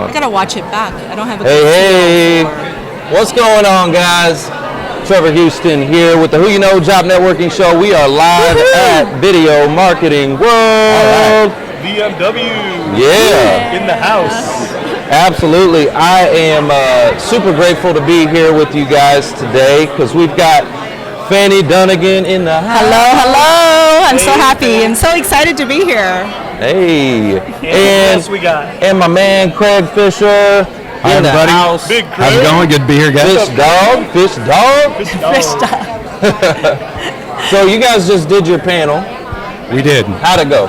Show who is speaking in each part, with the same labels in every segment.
Speaker 1: I gotta watch it back. I don't have a
Speaker 2: Hey, what's going on, guys? Trevor Houston here with the Who You Know Job Networking Show. We are live at Video Marketing World.
Speaker 3: All right. BMW.
Speaker 2: Yeah.
Speaker 3: In the house.
Speaker 2: Absolutely. I am super grateful to be here with you guys today because we've got Fanny Dunagan in the house.
Speaker 1: Hello. I'm so happy and so excited to be here.
Speaker 2: Hey.
Speaker 3: And we got.
Speaker 2: And my man Craig Fisher.
Speaker 4: Hi, everybody.
Speaker 2: House.
Speaker 3: Big
Speaker 4: How's it going? Good to be here, guys.
Speaker 2: Fish dog. So you guys just did your panel.
Speaker 4: We did.
Speaker 2: How'd it go?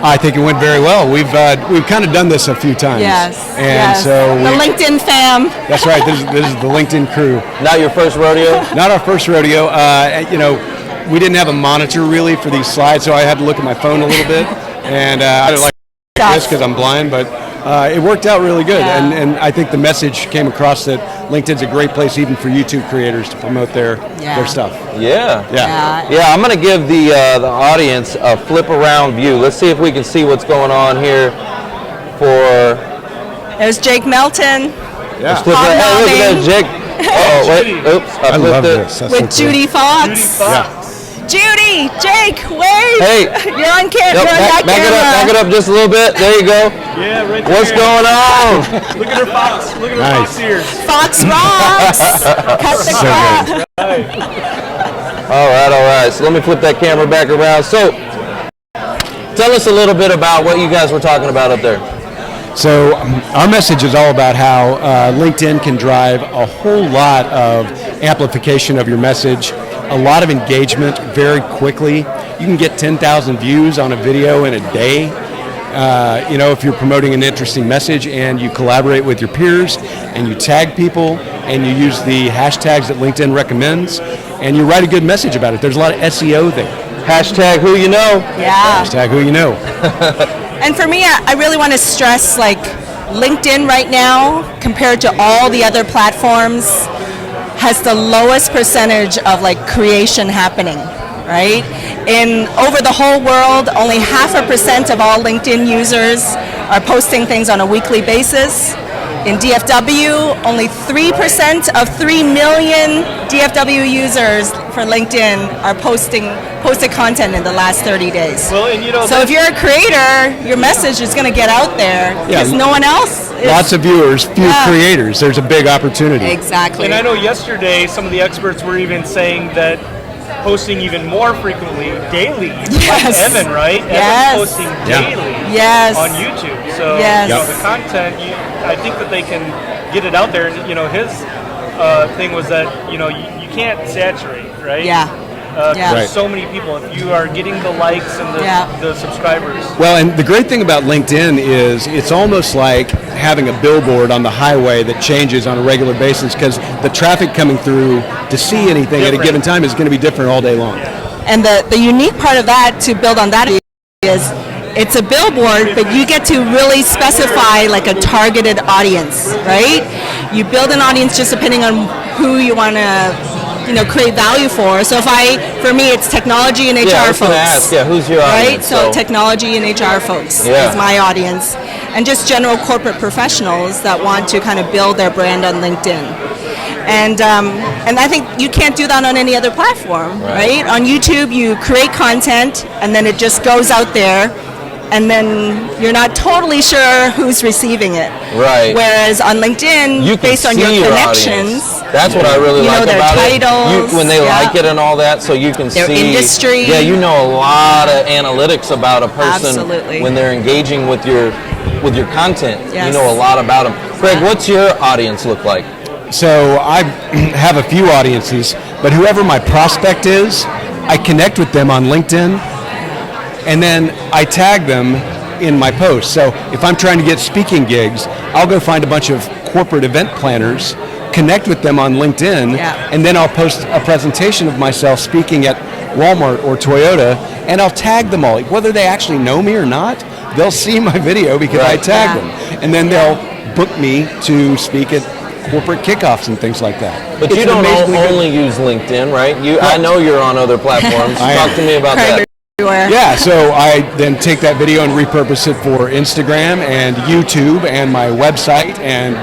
Speaker 4: I think it went very well. We've kind of done this a few times.
Speaker 1: Yes.
Speaker 4: And so
Speaker 1: the LinkedIn fam.
Speaker 4: That's right. This is the LinkedIn crew.
Speaker 2: Not your first rodeo?
Speaker 4: Not our first rodeo. We didn't have a monitor really for these slides, so I had to look at my phone a little bit. And I didn't like this because I'm blind, but it worked out really good.
Speaker 1: Yeah.
Speaker 4: And I think the message came across that LinkedIn's a great place even for YouTube creators to promote their stuff.
Speaker 2: Yeah.
Speaker 4: Yeah.
Speaker 2: I'm going to give the audience a flip around view. Let's see if we can see what's going on here for...
Speaker 1: There's Jake Melton.
Speaker 4: Yeah.
Speaker 2: Hey, look at that, Jake. Oh, wait. Oops.
Speaker 4: I love
Speaker 2: it.
Speaker 4: this. That's
Speaker 1: With
Speaker 4: so cool.
Speaker 1: Judy Fox.
Speaker 4: Yeah.
Speaker 1: Judy, Jake, wave.
Speaker 2: Hey.
Speaker 1: You're on camera.
Speaker 2: Back it up just a little bit. There you go.
Speaker 3: Yeah, right there.
Speaker 2: What's going on?
Speaker 3: Look at her fox. Look at her fox ears.
Speaker 1: Fox rocks. Cut the crap.
Speaker 2: All right. So let me flip that camera back around. So tell us a little bit about what you guys were talking about up there.
Speaker 4: So our message is all about how LinkedIn can drive a whole lot of amplification of your message, a lot of engagement very quickly. You can get 10,000 views on a video in a day. If you're promoting an interesting message and you collaborate with your peers and you tag people and you use the hashtags that LinkedIn recommends and you write a good message about it. There's a lot of SEO there.
Speaker 2: Hashtag who you know.
Speaker 1: Yeah.
Speaker 4: Hashtag who you know.
Speaker 1: And for me, I really want to stress LinkedIn right now compared to all the other platforms has the lowest percentage of creation happening, right? Over the whole world, only 0.5% of all LinkedIn users are posting things on a weekly basis. In DFW, only 3% of 3 million DFW users for LinkedIn are posted content in the last 30 days.
Speaker 3: Well, and
Speaker 1: so if you're a creator, your message is going to get out there because no one else is.
Speaker 4: Lots of viewers, few creators. There's a big opportunity.
Speaker 1: Exactly.
Speaker 3: And I know yesterday some of the experts were even saying that posting even more frequently, daily.
Speaker 1: Yes.
Speaker 3: Like Evan, right?
Speaker 1: Yes.
Speaker 3: Evan's posting daily on YouTube. So the content, I think that they can get it out there. And his thing was that you can't saturate, right? There's so many people. If you are getting the likes and the subscribers.
Speaker 4: Well, and the great thing about LinkedIn is it's almost like having a billboard on the highway that changes on a regular basis because the traffic coming through to see anything at a given time is going to be different all day long.
Speaker 1: And the unique part of that, to build on that, is it's a billboard, but you get to really specify a targeted audience, right? You build an audience just depending on who you want to create value for. So for me, it's technology and HR folks.
Speaker 2: Ask, who's your audience?
Speaker 1: Right? So technology and HR folks is my audience. And just general corporate professionals that want to kind of build their brand on LinkedIn. And I think you can't do that on any other platform, right? On YouTube, you create content and then it just goes out there. And then you're not totally sure who's receiving it.
Speaker 2: Right.
Speaker 1: Whereas on LinkedIn, based on your connections,
Speaker 2: that's what I really like
Speaker 1: their
Speaker 2: about
Speaker 1: titles,
Speaker 2: it. When they like it and all that, so you can
Speaker 1: their
Speaker 2: see
Speaker 1: industry.
Speaker 2: Yeah, you know a lot of analytics about a person when they're engaging with your content.
Speaker 1: Yes.
Speaker 2: You know a lot about them. Craig, what's your audience look like?
Speaker 4: So I have a few audiences, but whoever my prospect is, I connect with them on LinkedIn. And then I tag them in my posts. So if I'm trying to get speaking gigs, I'll go find a bunch of corporate event planners, connect with them on LinkedIn, and then I'll post a presentation of myself speaking at Walmart or Toyota, and I'll tag them all. Whether they actually know me or not, they'll see my video because I tagged them. And then they'll book me to speak at corporate kickoffs and things like that.
Speaker 2: But you don't only use LinkedIn, right? I know you're on other platforms. Talk to me about that.
Speaker 4: Yeah, so I then take that video and repurpose it for Instagram and YouTube and my website and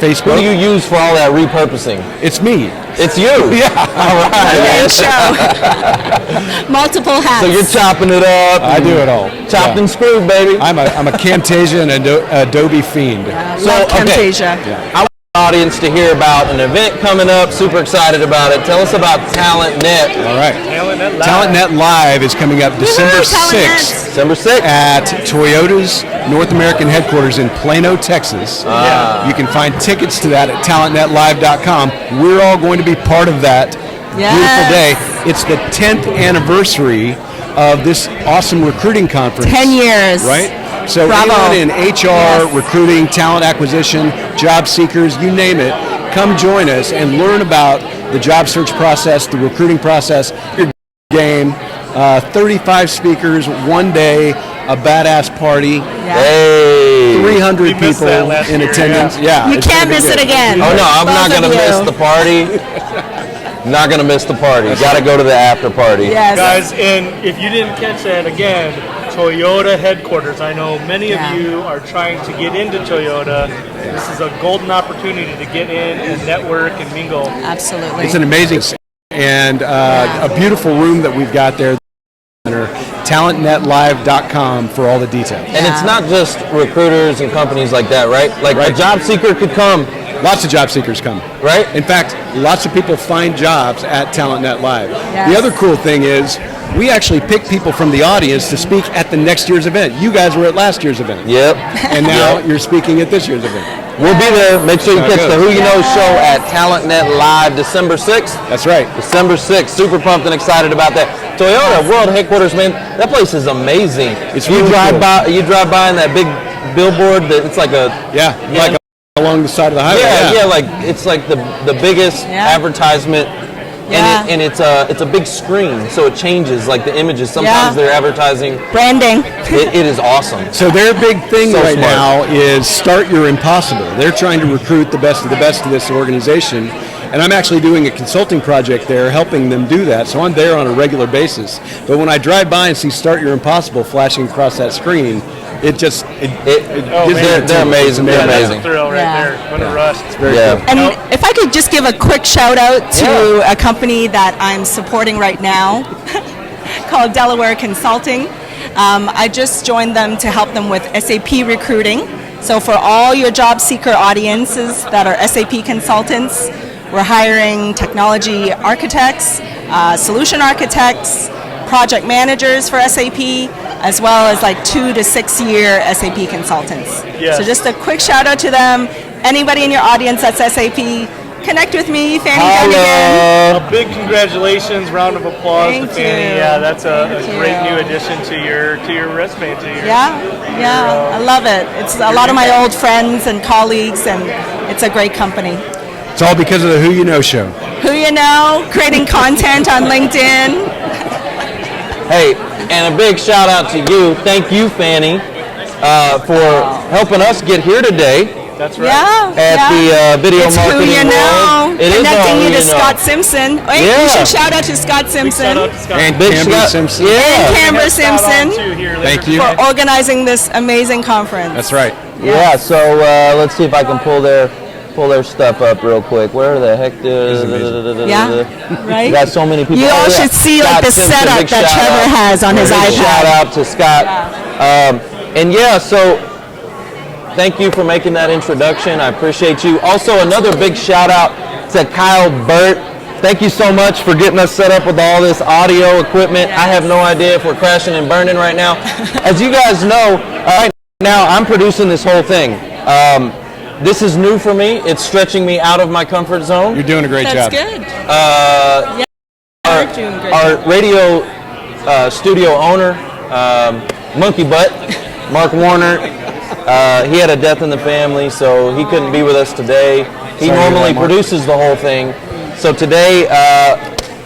Speaker 4: Facebook.
Speaker 2: Who do you use for all that repurposing?
Speaker 4: It's me.
Speaker 2: It's you.
Speaker 4: Yeah.
Speaker 2: All right.
Speaker 1: Great show. Multiple hats.
Speaker 2: So you're chopping it up.
Speaker 4: I do it all.
Speaker 2: Chopped and screwed, baby.
Speaker 4: I'm a Camtasia and Adobe fiend.
Speaker 1: Love Camtasia.
Speaker 2: I want the audience to hear about an event coming up. Super excited about it. Tell us about TalentNet.
Speaker 4: All right.
Speaker 3: TalentNet Live.
Speaker 4: TalentNet Live is coming up December
Speaker 1: TalentNet.
Speaker 4: 6th
Speaker 2: December 6th.
Speaker 4: at Toyota's North American headquarters in Plano, Texas. You can find tickets to that at talentnetlive.com. We're all going to be part of that beautiful day. It's the 10th anniversary of this awesome recruiting conference.
Speaker 1: 10 years.
Speaker 4: Right? So
Speaker 1: Bravo.
Speaker 4: anyone in HR, recruiting, talent acquisition, job seekers, you name it, come join us and learn about the job search process, the recruiting process, your game. 35 speakers, one day, a badass party,
Speaker 2: Hey.
Speaker 4: 300
Speaker 3: We missed
Speaker 4: people
Speaker 3: that last
Speaker 4: in
Speaker 3: year,
Speaker 4: attendance. Yeah,
Speaker 1: You
Speaker 4: it's
Speaker 1: can't
Speaker 4: gonna be
Speaker 1: miss it
Speaker 4: good.
Speaker 1: again.
Speaker 2: Oh no, I'm not
Speaker 1: Both
Speaker 2: gonna
Speaker 1: of you.
Speaker 2: miss the party. Not gonna miss the party. Got to go to the after party.
Speaker 1: Yes.
Speaker 3: Guys, and if you didn't catch that, again, Toyota headquarters. I know many of you are trying to get into Toyota. This is a golden opportunity to get in and network and mingle.
Speaker 1: Absolutely.
Speaker 4: It's an amazing and a beautiful room that we've got there. TalentNetLive.com for all the details.
Speaker 2: And it's not just recruiters and companies like that, right? Like a job seeker could come,
Speaker 4: Lots of job seekers come.
Speaker 2: right?
Speaker 4: In fact, lots of people find jobs at TalentNet Live.
Speaker 1: Yes.
Speaker 4: The other cool thing is we actually pick people from the audience to speak at the next year's event. You guys were at last year's event.
Speaker 2: Yep.
Speaker 4: And now you're speaking at this year's event.
Speaker 2: We'll be there. Make sure you
Speaker 4: How it
Speaker 2: catch the
Speaker 4: goes.
Speaker 2: Who You Know show at TalentNet Live December 6th.
Speaker 4: That's right.
Speaker 2: December 6th. Super pumped and excited about that. Toyota World Headquarters, man. That place is amazing.
Speaker 4: It's
Speaker 2: you
Speaker 4: really
Speaker 2: drive
Speaker 4: cool.
Speaker 2: by. You drive by in that big billboard. That it's like a
Speaker 4: Yeah, like along the side of the highway.
Speaker 2: yeah. Like it's like the biggest advertisement.
Speaker 1: Yeah.
Speaker 2: And it's a big screen, so it changes like the images. Sometimes they're advertising.
Speaker 1: Branding.
Speaker 2: It is awesome.
Speaker 4: So their big thing
Speaker 2: So
Speaker 4: right
Speaker 2: smart.
Speaker 4: now is start your impossible. They're trying to recruit the best of this organization. And I'm actually doing a consulting project there, helping them do that. So I'm there on a regular basis. But when I drive by and see Start Your Impossible flashing across that screen, it gives me a
Speaker 2: they're
Speaker 4: tingle.
Speaker 2: amazing. They're
Speaker 3: That's
Speaker 2: amazing.
Speaker 3: a thrill right
Speaker 1: Yeah.
Speaker 3: there. What a rush.
Speaker 4: Very
Speaker 2: Yeah.
Speaker 4: cool.
Speaker 1: And if I could just give a quick shout out to a company that I'm supporting right now called Delaware Consulting. I just joined them to help them with SAP recruiting. So for all your job seeker audiences that are SAP consultants, we're hiring technology architects, solution architects, project managers for SAP, as well as like 2 to 6 year SAP consultants.
Speaker 3: Yes.
Speaker 1: So just a quick shout out to them. Anybody in your audience that's SAP, connect with me, Fanny Dunagan.
Speaker 3: A big congratulations, round of applause
Speaker 1: Thank
Speaker 3: to Fanny.
Speaker 1: you.
Speaker 3: Yeah, that's a
Speaker 1: Thank
Speaker 3: great
Speaker 1: you.
Speaker 3: new addition to your resume.
Speaker 1: Yeah, I love it. It's a lot of my old friends and colleagues, and it's a great company.
Speaker 4: It's all because of the Who You Know show.
Speaker 1: Who you know, creating content on LinkedIn.
Speaker 2: Hey, and a big shout out to you. Thank you, Fanny, for helping us get here today
Speaker 3: That's right.
Speaker 1: Yeah,
Speaker 2: at the video
Speaker 1: it's
Speaker 2: marketing
Speaker 1: who you know.
Speaker 2: world. It is
Speaker 1: Connecting
Speaker 2: all
Speaker 1: you
Speaker 2: who
Speaker 1: to
Speaker 2: you know.
Speaker 1: Scott Simpson. Wait,
Speaker 2: Yeah.
Speaker 1: you should shout out to Scott Simpson
Speaker 3: Shout out to Scott.
Speaker 4: And
Speaker 2: Big
Speaker 4: Camber
Speaker 2: shout-
Speaker 4: Simpson.
Speaker 2: Yeah.
Speaker 1: and Camber
Speaker 3: Shout out
Speaker 1: Simpson
Speaker 3: to here later
Speaker 4: Thank you.
Speaker 3: today.
Speaker 1: for organizing this amazing conference.
Speaker 4: That's right.
Speaker 2: Yeah. So let's see if I can pull their stuff up real quick. Where the heck
Speaker 1: Yeah, right?
Speaker 2: You got so many people.
Speaker 1: You all
Speaker 2: Oh, yeah.
Speaker 1: should see like
Speaker 2: Scott
Speaker 1: the
Speaker 2: Simpson,
Speaker 1: setup
Speaker 2: big
Speaker 1: that
Speaker 2: shout
Speaker 1: Trevor
Speaker 2: out.
Speaker 1: has on his
Speaker 2: Big
Speaker 1: iPad.
Speaker 2: Shout out to Scott. And yeah, so thank you for making that introduction. I appreciate you. Also, another big shout out to Kyle Burt. Thank you so much for getting us set up with all this audio equipment. I have no idea if we're crashing and burning right now. As you guys know, right now I'm producing this whole thing. This is new for me. It's stretching me out of my comfort zone.
Speaker 4: You're doing a great
Speaker 1: That's
Speaker 4: job.
Speaker 1: good. You're doing great.
Speaker 2: Our radio studio owner, Monkey Butt, Mark Warner, he had a death in the family, so he couldn't be with us today. He
Speaker 4: Sorry to hear
Speaker 2: normally
Speaker 4: that, Mark.
Speaker 2: produces the whole thing. So today,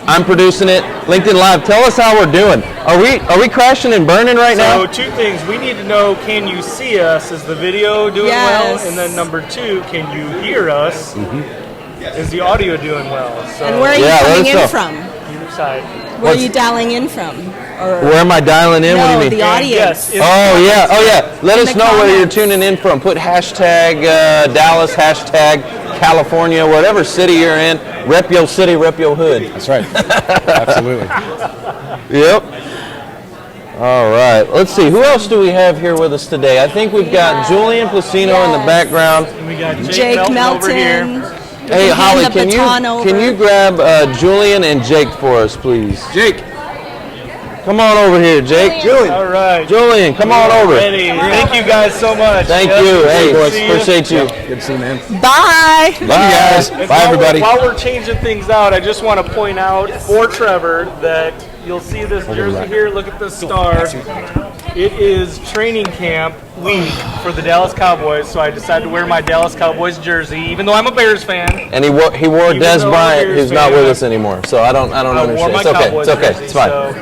Speaker 2: I'm producing it. LinkedIn Live, tell us how we're doing. Are we crashing and burning right
Speaker 3: So
Speaker 2: now?
Speaker 3: 2 things. We need to know, can you see us? Is the video doing well?
Speaker 1: Yes.
Speaker 3: And then number 2, can you hear us? Is the audio doing well? So
Speaker 1: And where are you
Speaker 2: Yeah, let
Speaker 1: coming
Speaker 2: us
Speaker 1: in
Speaker 2: know.
Speaker 1: from?
Speaker 3: either side.
Speaker 1: Where are you dialing in from?
Speaker 2: Where am I dialing in?
Speaker 1: No,
Speaker 2: what do you mean?
Speaker 1: the audience.
Speaker 2: Yes. Oh yeah. Let
Speaker 1: In
Speaker 2: us
Speaker 1: the
Speaker 2: know where you're
Speaker 1: comments.
Speaker 2: tuning in from. Put hashtag Dallas, hashtag California, whatever city you're in. Rep your city, rep your hood.
Speaker 4: That's right. Absolutely.
Speaker 2: Yep. All right. Let's see. Who else do we have here with us today? I think we've got Julian Placino in the background.
Speaker 3: And we got
Speaker 1: Jake
Speaker 3: Melton
Speaker 1: Melton.
Speaker 3: over here.
Speaker 2: Hey, Holly,
Speaker 1: the baton over.
Speaker 2: can you grab Julian and Jake for us, please?
Speaker 4: Jake.
Speaker 2: Come on over here, Jake. Julian.
Speaker 3: All right.
Speaker 2: Julian, come on over.
Speaker 3: Ready. Thank you guys so much.
Speaker 2: Thank
Speaker 3: Yep.
Speaker 2: you. Hey,
Speaker 3: Good to see you.
Speaker 2: appreciate you.
Speaker 4: Good to see you, man.
Speaker 1: Bye.
Speaker 2: Bye,
Speaker 4: guys.
Speaker 3: And
Speaker 4: Bye, everybody.
Speaker 3: While we're changing things out, I just want to point out for Trevor that you'll see this jersey here. Look at the star. It is training camp week for the Dallas Cowboys, so I decided to wear my Dallas Cowboys jersey, even though I'm a Bears fan.
Speaker 2: And he wore
Speaker 3: Even
Speaker 2: Des
Speaker 3: though
Speaker 2: Bryant,
Speaker 3: Bears
Speaker 2: who's not
Speaker 3: fan,
Speaker 2: with us anymore. So I don't
Speaker 3: I wore
Speaker 2: understand.
Speaker 3: my
Speaker 2: It's okay.
Speaker 3: Cowboys
Speaker 2: It's okay.
Speaker 3: jersey,
Speaker 2: It's fine.
Speaker 3: so-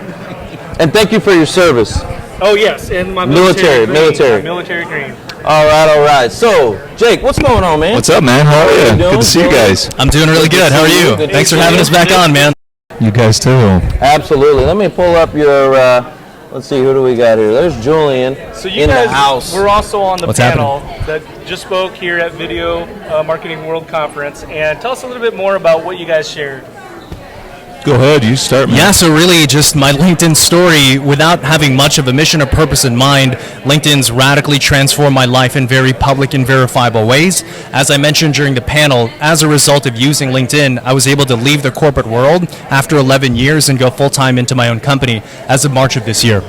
Speaker 2: And thank you for your service.
Speaker 3: Oh yes, and my
Speaker 2: Military.
Speaker 3: military green.
Speaker 2: All right. So, Jake, what's going on, man?
Speaker 5: What's up, man? How are you?
Speaker 2: doing?
Speaker 5: Good to see you guys.
Speaker 6: I'm doing really good. How are you?
Speaker 2: Good to
Speaker 6: Thanks for
Speaker 2: see
Speaker 6: having
Speaker 2: you.
Speaker 6: us back on, man.
Speaker 5: You guys too.
Speaker 2: Absolutely. Let me pull up your. Let's see, who do we got here? There's Julian
Speaker 3: So you
Speaker 2: in
Speaker 3: guys
Speaker 2: the house.
Speaker 3: were also on the
Speaker 6: What's
Speaker 3: panel that just spoke here at Video Marketing World Conference, and tell us a little bit more about what you guys shared.
Speaker 5: Go ahead, you start, man.
Speaker 6: Yeah, so really just my LinkedIn story, without having much of a mission or purpose in mind, LinkedIn's radically transformed my life in very public and verifiable ways. As I mentioned during the panel, as a result of using LinkedIn, I was able to leave the corporate world after 11 years and go full-time into my own company as of March of this year.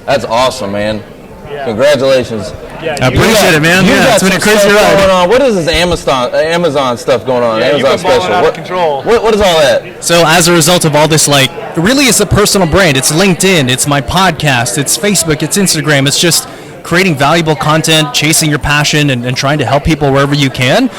Speaker 2: That's awesome, man.
Speaker 3: Yeah.
Speaker 2: Congratulations.
Speaker 3: Yeah,
Speaker 6: I appreciate it, man.
Speaker 2: You
Speaker 6: Yeah,
Speaker 2: got
Speaker 6: it's been a
Speaker 2: some
Speaker 6: crazy
Speaker 2: stuff
Speaker 6: ride.
Speaker 2: going on. What is this Amazon stuff going on?
Speaker 3: Yeah, you've
Speaker 2: Amazon
Speaker 3: been balling out of
Speaker 2: What-
Speaker 3: control.
Speaker 2: What is all that?
Speaker 6: So as a result of all this, really it's a personal brand. It's LinkedIn, it's my podcast, it's Facebook, it's Instagram. It's just creating valuable content, chasing your passion, and trying to help people wherever you can.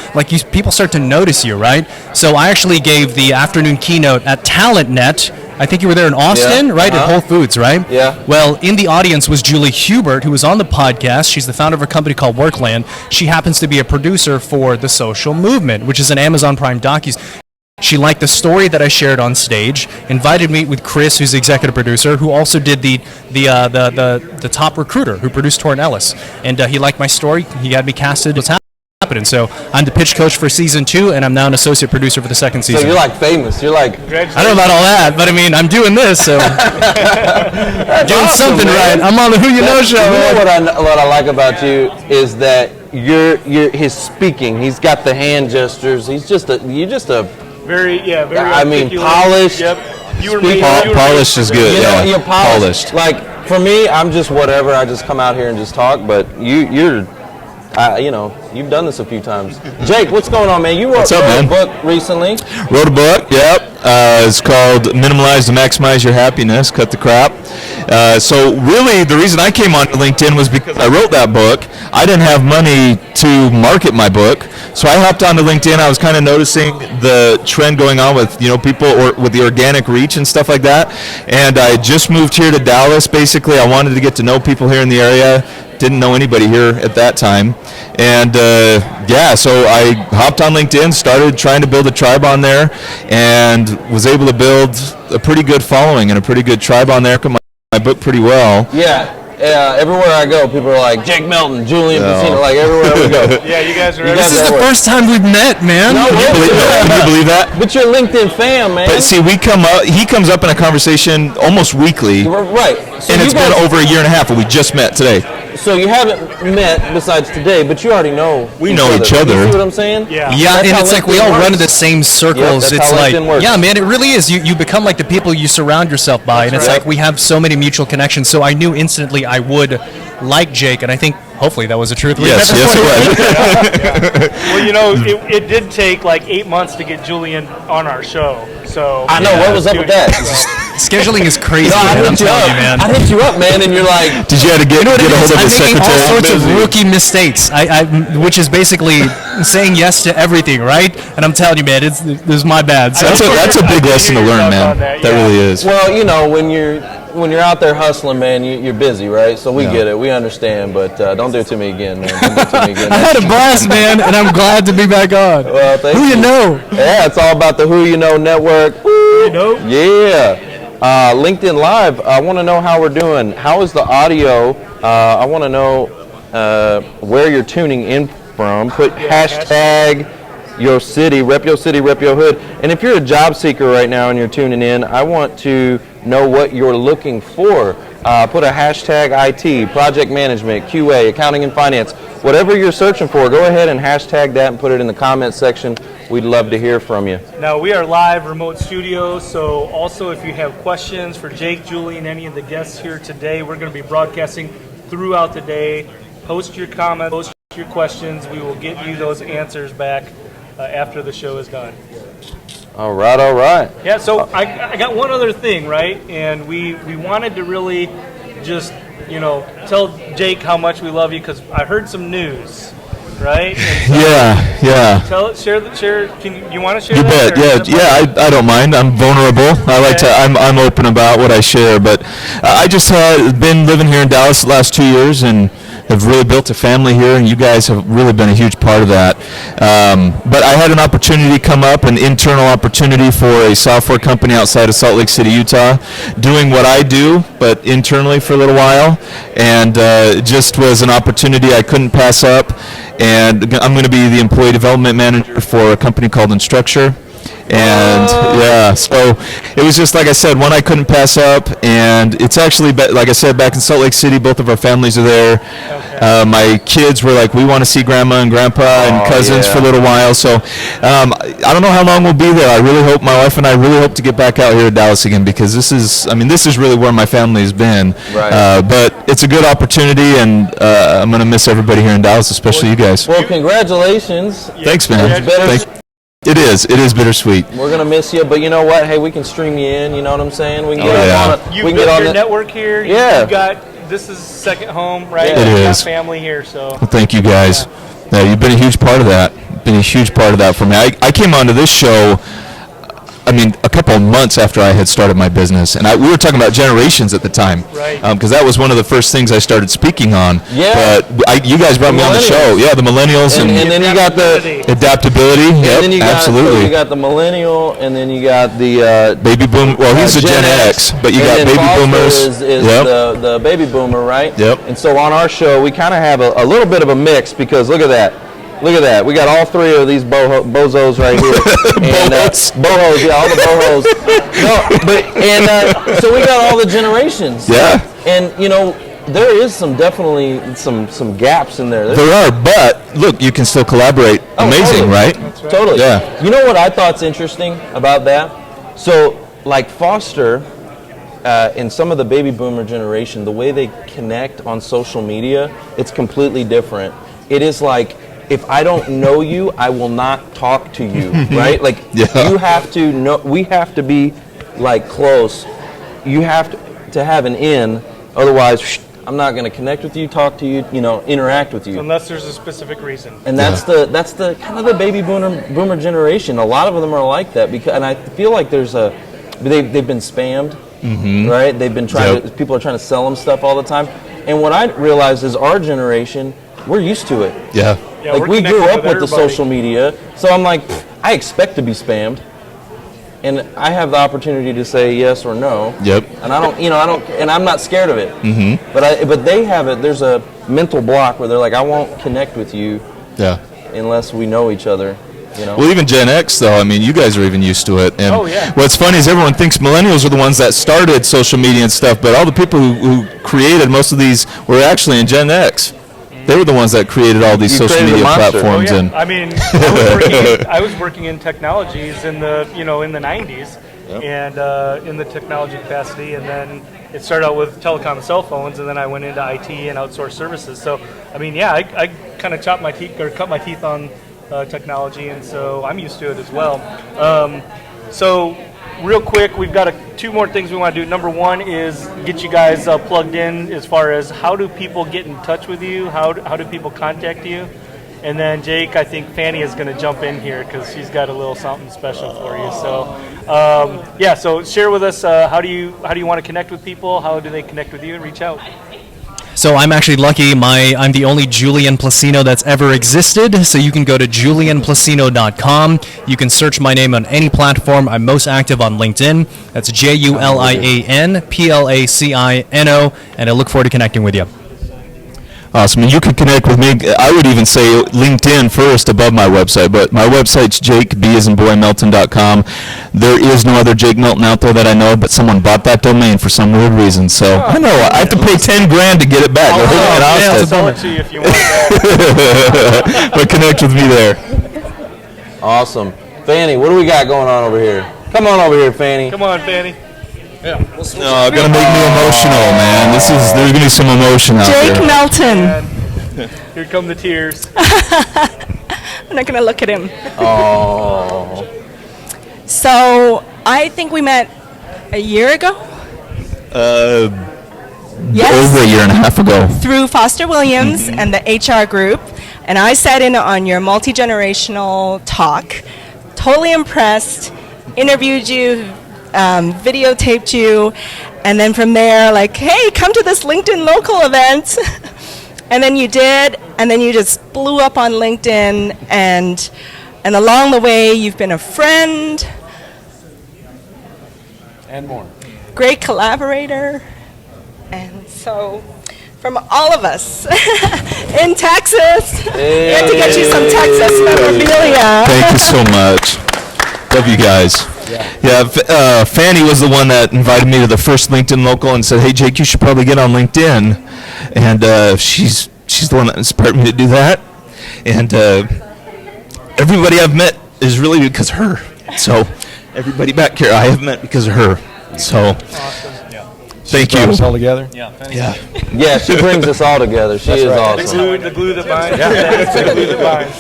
Speaker 6: People start to notice you, right? So I actually gave the afternoon keynote at TalentNet. I think you were there in Austin,
Speaker 2: Yeah,
Speaker 6: right? At Whole Foods, right?
Speaker 2: Yeah.
Speaker 6: Well, in the audience was Julie Hubert, who was on the podcast. She's the founder of a company called Workland. She happens to be a producer for The Social Movement, which is an Amazon Prime docu. She liked the story that I shared on stage, invited me with Chris, who's the executive producer, who also did the Top Recruiter, who produced Torrent Ellis. And he liked my story. He had me casted. What's happening? So I'm the pitch coach for season 2, and I'm now an associate producer for the second
Speaker 2: So
Speaker 6: season.
Speaker 2: you're like famous. You're like.
Speaker 6: I don't know about all that, but I mean, I'm doing this, so doing
Speaker 2: awesome,
Speaker 6: something
Speaker 2: man.
Speaker 6: right. I'm on the Who You Know show.
Speaker 2: You
Speaker 6: man.
Speaker 2: know what I like about you is that his speaking. He's got the hand gestures. You're just a.
Speaker 3: Very
Speaker 2: I mean,
Speaker 3: articulate.
Speaker 2: polished.
Speaker 3: Yep. You were
Speaker 2: Speak-
Speaker 3: made, you were
Speaker 5: Polished
Speaker 3: made
Speaker 5: is
Speaker 3: for
Speaker 5: good.
Speaker 3: this.
Speaker 2: You know,
Speaker 5: Yeah,
Speaker 2: you're polished.
Speaker 5: polished.
Speaker 2: Like for me, I'm just whatever. I just come out here and just talk. But you've done this a few times. Jake, what's going on, man? You wrote
Speaker 5: What's up,
Speaker 2: a
Speaker 5: man?
Speaker 2: book recently.
Speaker 5: Wrote a book, yep. It's called Minimalize to Maximize Your Happiness, Cut the Crap. So really, the reason I came onto LinkedIn was because I wrote that book. I didn't have money to market my book, so I hopped onto LinkedIn. I was kind of noticing the trend going on with people with the organic reach and stuff like that. And I just moved here to Dallas. Basically, I wanted to get to know people here in the area. Didn't know anybody here at that time. And so I hopped on LinkedIn, started trying to build a tribe on there, and was able to build a pretty good following and a pretty good tribe on there. My book pretty well.
Speaker 2: Yeah. Everywhere I go, people are like Jake Melton, Julian Placino, like everywhere we go.
Speaker 3: Yeah, you guys are.
Speaker 6: This is the first time we've met, man.
Speaker 2: No,
Speaker 5: Can you believe that?
Speaker 2: But you're LinkedIn fam, man.
Speaker 5: But see, he comes up in a conversation almost weekly,
Speaker 2: Right. So
Speaker 5: and
Speaker 2: you
Speaker 5: it's
Speaker 2: guys-
Speaker 5: been over a year and a half, and we just met today.
Speaker 2: So you haven't met besides today, but you already know.
Speaker 5: We know each other.
Speaker 2: You see what I'm saying?
Speaker 3: Yeah.
Speaker 6: Yeah,
Speaker 2: That's
Speaker 6: and
Speaker 2: how
Speaker 6: it's like we
Speaker 2: LinkedIn
Speaker 6: all run
Speaker 2: works.
Speaker 6: in the same circles.
Speaker 2: Yep, that's
Speaker 6: it's
Speaker 2: how
Speaker 6: like,
Speaker 2: LinkedIn works.
Speaker 6: yeah, man, it really is. You become like the people you surround yourself by, and it's
Speaker 2: right.
Speaker 6: like we have so many mutual connections. So I knew instantly I would like Jake, and I think hopefully that was the truth.
Speaker 5: Yes, it was.
Speaker 3: Well, it did take like 8 months to get Julian on our show. So
Speaker 2: I know. What was up with that?
Speaker 6: Scheduling is crazy,
Speaker 2: No, I
Speaker 6: man. I'm
Speaker 2: hit you
Speaker 6: telling
Speaker 2: up.
Speaker 6: you, man.
Speaker 2: I hit you up, man, and you're like,
Speaker 5: Did you have to get a hold of
Speaker 6: I'm
Speaker 5: his
Speaker 6: making all
Speaker 5: secretary?
Speaker 6: sorts of rookie mistakes, which is basically saying yes to everything, right? And I'm telling you, man, this is my bad. So
Speaker 5: That's a big lesson to learn,
Speaker 3: talk
Speaker 5: man.
Speaker 3: on that,
Speaker 5: That
Speaker 3: yeah.
Speaker 5: really is.
Speaker 2: well, when you're out there hustling, man, you're busy, right? So we get it, we understand, but don't do it to me again, man. Don't do it to me again.
Speaker 6: I had a blast, man, and I'm glad to be back on.
Speaker 2: Well, thank
Speaker 6: Who you know?
Speaker 2: Yeah, it's all about the Who You Know network.
Speaker 3: You know?
Speaker 2: Yeah. LinkedIn Live, I want to know how we're doing. How is the audio? I want to know where you're tuning in from. Put hashtag your city, rep your hood. And if you're a job seeker right now and you're tuning in, I want to know what you're looking for. Put a hashtag IT, project management, QA, accounting and finance. Whatever you're searching for, go ahead and hashtag that and put it in the comments section. We'd love to hear from you.
Speaker 3: Now, we are live remote studio, so also if you have questions for Jake, Julian, any of the guests here today, we're going to be broadcasting throughout the day. Post your comments, post your questions. We will get you those answers back after the show is done.
Speaker 2: All right.
Speaker 3: Yeah, so I got one other thing, right? And we wanted to really just, tell Jake how much we love you, because I heard some news, right? So
Speaker 5: Yeah.
Speaker 3: Share. Can you want to share?
Speaker 5: You
Speaker 3: that,
Speaker 5: bet. Yeah. I don't mind. I'm vulnerable. I like to. I'm open about what I share. But I just been living here in Dallas the last 2 years and have really built a family here, and you guys have really been a huge part of that. But I had an opportunity come up, an internal opportunity for a software company outside of Salt Lake City, Utah, doing what I do, but internally for a little while, and it just was an opportunity I couldn't pass up. And I'm going to be the employee development manager for a company called Instructure. And so it was just, like I said, one I couldn't pass up, and it's actually, like I said, back in Salt Lake City, both of our families are there. Okay. My kids were like, we want to see grandma and grandpa and cousins for a little while, so I don't know how long we'll be there. I really hope, my wife and I really hope to get back out here to Dallas again, because this is really where my family has been. Right. But it's a good opportunity, and I'm going to miss everybody here in Dallas, especially you guys.
Speaker 2: Well, congratulations.
Speaker 5: Thanks, man. It is bittersweet.
Speaker 2: We're gonna miss you, but you know what? Hey, we can stream you in. You know what I'm saying? We can
Speaker 3: get on your network here. You've got, this is second home, right?
Speaker 5: Yeah. It is.
Speaker 3: Got family here, so.
Speaker 5: Well, thank you guys. Yeah, you've been a huge part of that. For me. I came onto this show, a couple of months after I had started my business, and we were talking about generations at the time,
Speaker 3: right?
Speaker 5: Because that was one of the first things I started speaking on.
Speaker 2: Yeah.
Speaker 5: But you guys brought me on the show. Yeah, the millennials, and
Speaker 2: then you got the
Speaker 5: adaptability.
Speaker 2: And
Speaker 5: yep,
Speaker 2: then you
Speaker 5: absolutely.
Speaker 2: You got the millennial, and then you got the
Speaker 5: baby boom. Well, he's a Gen X, but you got baby boomers.
Speaker 2: Is the baby boomer, right?
Speaker 5: Yep.
Speaker 2: And so on our show, we kind of have a little bit of a mix, because look at that. We got all three of these bozos right here. And, bohos, all the bohos. So we got all the generations.
Speaker 5: Yeah.
Speaker 2: And, there is definitely some gaps in there.
Speaker 5: There are, but look, you can still collaborate. Amazing,
Speaker 2: totally.
Speaker 5: right?
Speaker 3: That's right?
Speaker 2: Totally.
Speaker 5: Yeah.
Speaker 2: You know what I thought's interesting about that? So, like Foster, and some of the baby boomer generation, the way they connect on social media, it's completely different. It is like, if I don't know you, I will not talk to you, right? Like, you have to know, we have to be, like, close. You have to have an in, otherwise, I'm not going to connect with you, talk to you, interact with you.
Speaker 3: Unless there's a specific reason.
Speaker 2: And that's the kind of the baby boomer generation. A lot of them are like that, and I feel like they've been spammed, right? They've been people are trying to sell them stuff all the time. And what I realized is our generation, we're used to it.
Speaker 5: Yeah.
Speaker 2: Like, we grew up with the social media, so I'm like, I expect to be spammed, and I have the opportunity to say yes or no.
Speaker 5: Yep.
Speaker 2: And and I'm not scared of it. Mm-hmm. But they have it. There's a mental block where they're like, I won't connect with you.
Speaker 5: Yeah.
Speaker 2: Unless we know each other.
Speaker 5: Well, even Gen X, though, you guys are even used to it. And
Speaker 3: yeah.
Speaker 5: What's funny is everyone thinks millennials are the ones that started social media and stuff, but all the people who created most of these were actually in Gen X. They were the ones that created all these social media platforms.
Speaker 3: Oh, yeah. I was working in technologies in the 90s, and in the technology capacity, and then it started out with telecom and cell phones, and then I went into IT and outsourced services. So, I kind of cut my teeth on technology, and so I'm used to it as well. So, real quick, we've got two more things we want to do. Number one is get you guys plugged in as far as how do people get in touch with you, how do people contact you, and then Jake, I think Fanny is going to jump in here because she's got a little something special for you. So so share with us how do you want to connect with people, how do they connect with you and reach out?
Speaker 6: So I'm actually lucky. I'm the only Julian Placino that's ever existed. So you can go to julianplacino.com. You can search my name on any platform. I'm most active on LinkedIn. That's JulianPlacino, and I look forward to connecting with you.
Speaker 5: Awesome. And you can connect with me. I would even say LinkedIn first above my website, but my website's Melton.com. There is no other Jake Melton out there that I know, but someone bought that domain for some weird reason. So I know I have to pay $10,000 to get it back.
Speaker 3: I'll sell it to you if you want that.
Speaker 5: But connect with me there.
Speaker 2: Awesome. Fanny, what do we got going on over here? Come on over here, Fanny.
Speaker 3: Come on, Fanny.
Speaker 5: No, gonna make me emotional, man. There's gonna be some emotion out there.
Speaker 1: Jake Melton.
Speaker 3: And here come the tears.
Speaker 1: I'm not going to look at him.
Speaker 2: Oh.
Speaker 1: So I think we met a year ago. Yes.
Speaker 5: Over a year and a half ago.
Speaker 1: Through Foster Williams and the HR group, and I sat in on your multi-generational talk. Totally impressed. Interviewed you. Videotaped you, and then from there, like, hey, come to this LinkedIn local event. And then you did, and then you just blew up on LinkedIn, and along the way, you've been a friend.
Speaker 4: And more.
Speaker 1: Great collaborator. And so, from all of us in Texas, we had to get you some Texas memorabilia.
Speaker 5: Thank you so much. Love you guys. Yeah, Fanny was the one that invited me to the first LinkedIn local and said, hey, Jake, you should probably get on LinkedIn. And she's the one that inspired me to do that. And everybody I've met is really because of her. So everybody back here I have met because of her. So thank you.
Speaker 4: Us all together?
Speaker 2: Yeah, she brings us all together. She is awesome.
Speaker 3: The glue that binds. The glue that binds.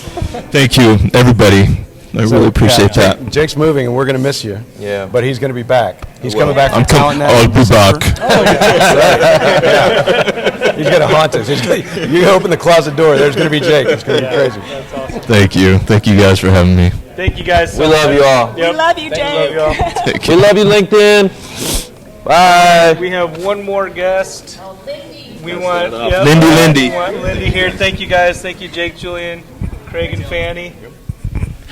Speaker 5: Thank you, everybody. I really appreciate that.
Speaker 4: Jake's moving, and we're going to miss you.
Speaker 2: Yeah.
Speaker 4: But he's going to be back. He's coming back from Talent Net.
Speaker 5: I'll be back.
Speaker 4: He's going to haunt us. You open the closet door, there's going to be Jake. It's going to be crazy.
Speaker 3: That's awesome.
Speaker 5: Thank you. Thank you guys for having me.
Speaker 3: Thank you guys.
Speaker 2: We love you all.
Speaker 3: Yep.
Speaker 1: We love you, Jake.
Speaker 3: We love you all.
Speaker 5: Thank
Speaker 2: We
Speaker 5: you.
Speaker 2: love you, LinkedIn. Bye.
Speaker 3: We have one more guest. We want
Speaker 5: Lindy.
Speaker 3: We want Lindy here. Thank you guys. Thank you, Jake, Julian, Craig, and Fanny.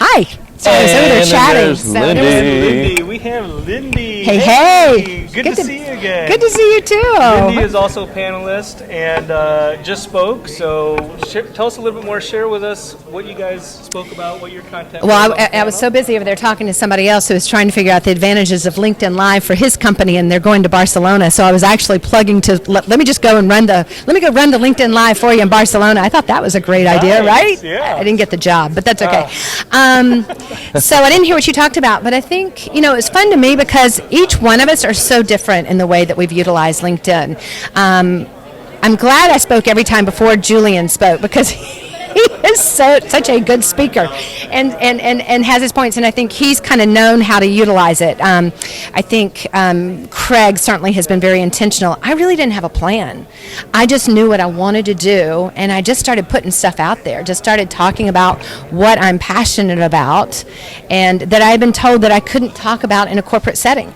Speaker 7: Hi. Sorry, I was over there
Speaker 2: And
Speaker 7: chatting.
Speaker 2: there's
Speaker 7: So
Speaker 2: Lindy.
Speaker 3: Lindy. We have Lindy.
Speaker 7: Hey.
Speaker 3: Good to see you again.
Speaker 7: Good to see you too.
Speaker 3: Lindy is also a panelist and just spoke. So tell us a little bit more. Share with us what you guys spoke about, what your content
Speaker 7: Well,
Speaker 3: was.
Speaker 7: I was so busy over there talking to somebody else who was trying to figure out the advantages of LinkedIn Live for his company, and they're going to Barcelona. So I was actually plugging to let me just go and run the LinkedIn Live for you in Barcelona. I thought that was a great idea, right?
Speaker 3: Yeah.
Speaker 7: I didn't get the job, but that's okay. So I didn't hear what you talked about, but I think it was fun to me because each one of us are so different in the way that we've utilized LinkedIn. I'm glad I spoke every time before Julian spoke because he is such a good speaker and has his points, and I think he's kind of known how to utilize it. I think Craig certainly has been very intentional. I really didn't have a plan. I just knew what I wanted to do, and I just started putting stuff out there, just started talking about what I'm passionate about and that I had been told that I couldn't talk about in a corporate setting.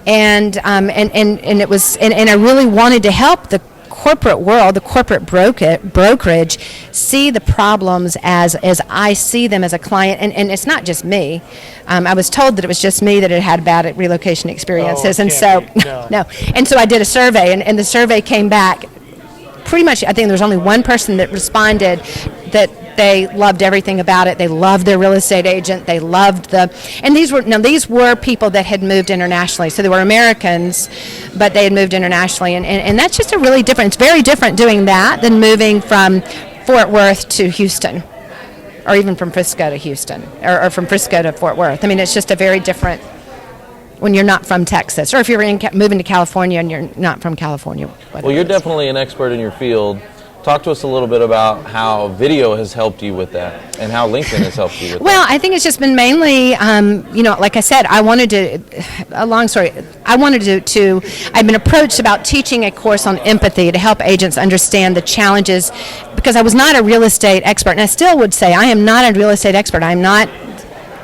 Speaker 7: And it was and I really wanted to help the corporate world, the corporate brokerage, see the problems as I see them as a client, and it's not just me. I was told that it was just me that had bad relocation experiences, and so no. And so I did a survey, and the survey came back. Pretty much, I think there was only one person that responded that they loved everything about it. They loved their real estate agent. They loved and these were people that had moved internationally. So they were Americans, but they had moved internationally. And that's just a really different, it's very different doing that than moving from Fort Worth to Houston, or even from Frisco to Houston, or from Frisco to Fort Worth. I mean, it's just a very different when you're not from Texas, or if you're moving to California and you're not from California.
Speaker 2: Well, you're definitely an expert in your field. Talk to us a little bit about how video has helped you with that and how LinkedIn has helped you with
Speaker 7: Well, I think it's just been mainly, like I said, I've been approached about teaching a course on empathy to help agents understand the challenges, because I was not a real estate expert, and I still would say I am not a real estate expert. I'm not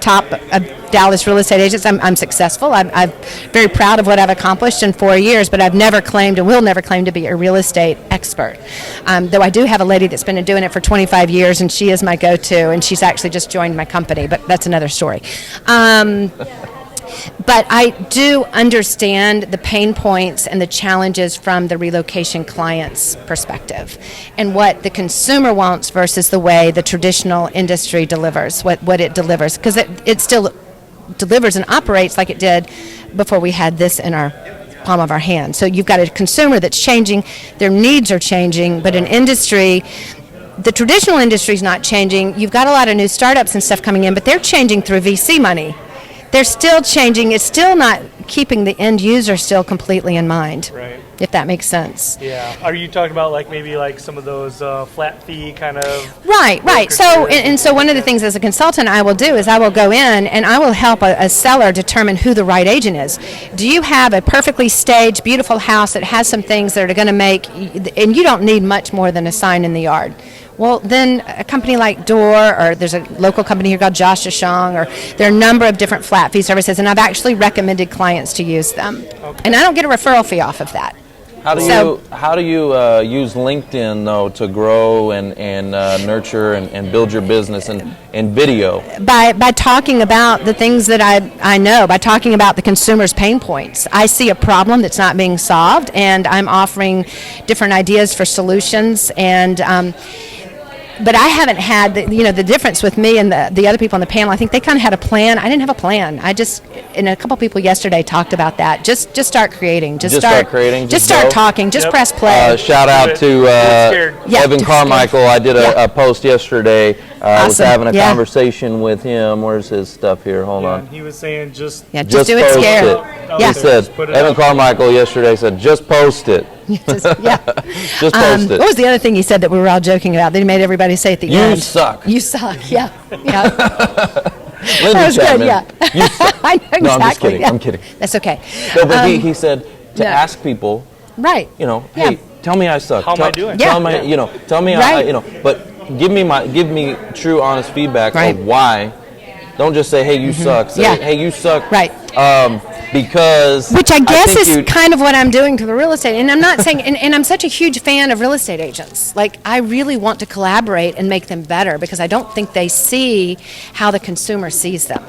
Speaker 7: top of Dallas real estate agents. I'm successful. I'm very proud of what I've accomplished in 4 years, but I've never claimed and will never claim to be a real estate expert. Though I do have a lady that's been doing it for 25 years, and she is my go-to, and she's actually just joined my company, but that's another story. But I do understand the pain points and the challenges from the relocation client's perspective and what the consumer wants versus the way the traditional industry delivers, what it delivers. Because it still delivers and operates like it did before we had this in our palm of our hand. So you've got a consumer that's changing, their needs are changing, but an industry, the traditional industry is not changing. You've got a lot of new startups and stuff coming in, but they're changing through VC money. They're still changing. It's still not keeping the end user still completely in mind,
Speaker 3: right?
Speaker 7: If that makes sense.
Speaker 3: Yeah. Are you talking about maybe some of those flat fee kind of?
Speaker 7: Right. So so one of the things as a consultant I will do is I will go in and I will help a seller determine who the right agent is. Do you have a perfectly staged, beautiful house that has some things that are going to make, and you don't need much more than a sign in the yard? Well, then a company like Door, or there's a local company here called Josh Shang, or there are a number of different flat fee services, and I've actually recommended clients to use them. Okay. And I don't get a referral fee off of that.
Speaker 2: How do you use LinkedIn though to grow and nurture and build your business and video?
Speaker 7: By talking about the things that I know, by talking about the consumer's pain points. I see a problem that's not being solved, and I'm offering different ideas for solutions. And but I haven't had the difference with me and the other people on the panel. I think they kind of had a plan. I didn't have a plan. And a couple people yesterday talked about that. Just start creating. Just start creating. Just start talking. Just press play.
Speaker 2: Shout out to Evan Carmichael. I did a post yesterday. I was having a conversation with him. Where's his stuff here? Hold on.
Speaker 3: He was saying just
Speaker 7: do it scared.
Speaker 2: He said, Evan Carmichael yesterday said, just post it.
Speaker 7: Just
Speaker 2: post it.
Speaker 7: What was the other thing he said that we were all joking about that he made everybody say at the end?
Speaker 2: You suck.
Speaker 7: You suck. Yeah.
Speaker 2: Lindy
Speaker 7: Chapman.
Speaker 2: Good, yeah. You suck.
Speaker 7: I know exactly.
Speaker 2: No, I'm just kidding.
Speaker 7: Yeah.
Speaker 2: I'm kidding.
Speaker 7: That's okay.
Speaker 2: No, but he said to ask people,
Speaker 7: right?
Speaker 2: Hey, tell me I suck.
Speaker 3: How am I doing?
Speaker 2: Tell me
Speaker 7: right.
Speaker 2: but give me true, honest feedback of why. Don't just say, hey, you suck. Say, hey, you suck.
Speaker 7: Right.
Speaker 2: Because
Speaker 7: which I guess is kind of what I'm doing to the real estate. And I'm not saying, and I'm such a huge fan of real estate agents. I really want to collaborate and make them better because I don't think they see how the consumer sees them.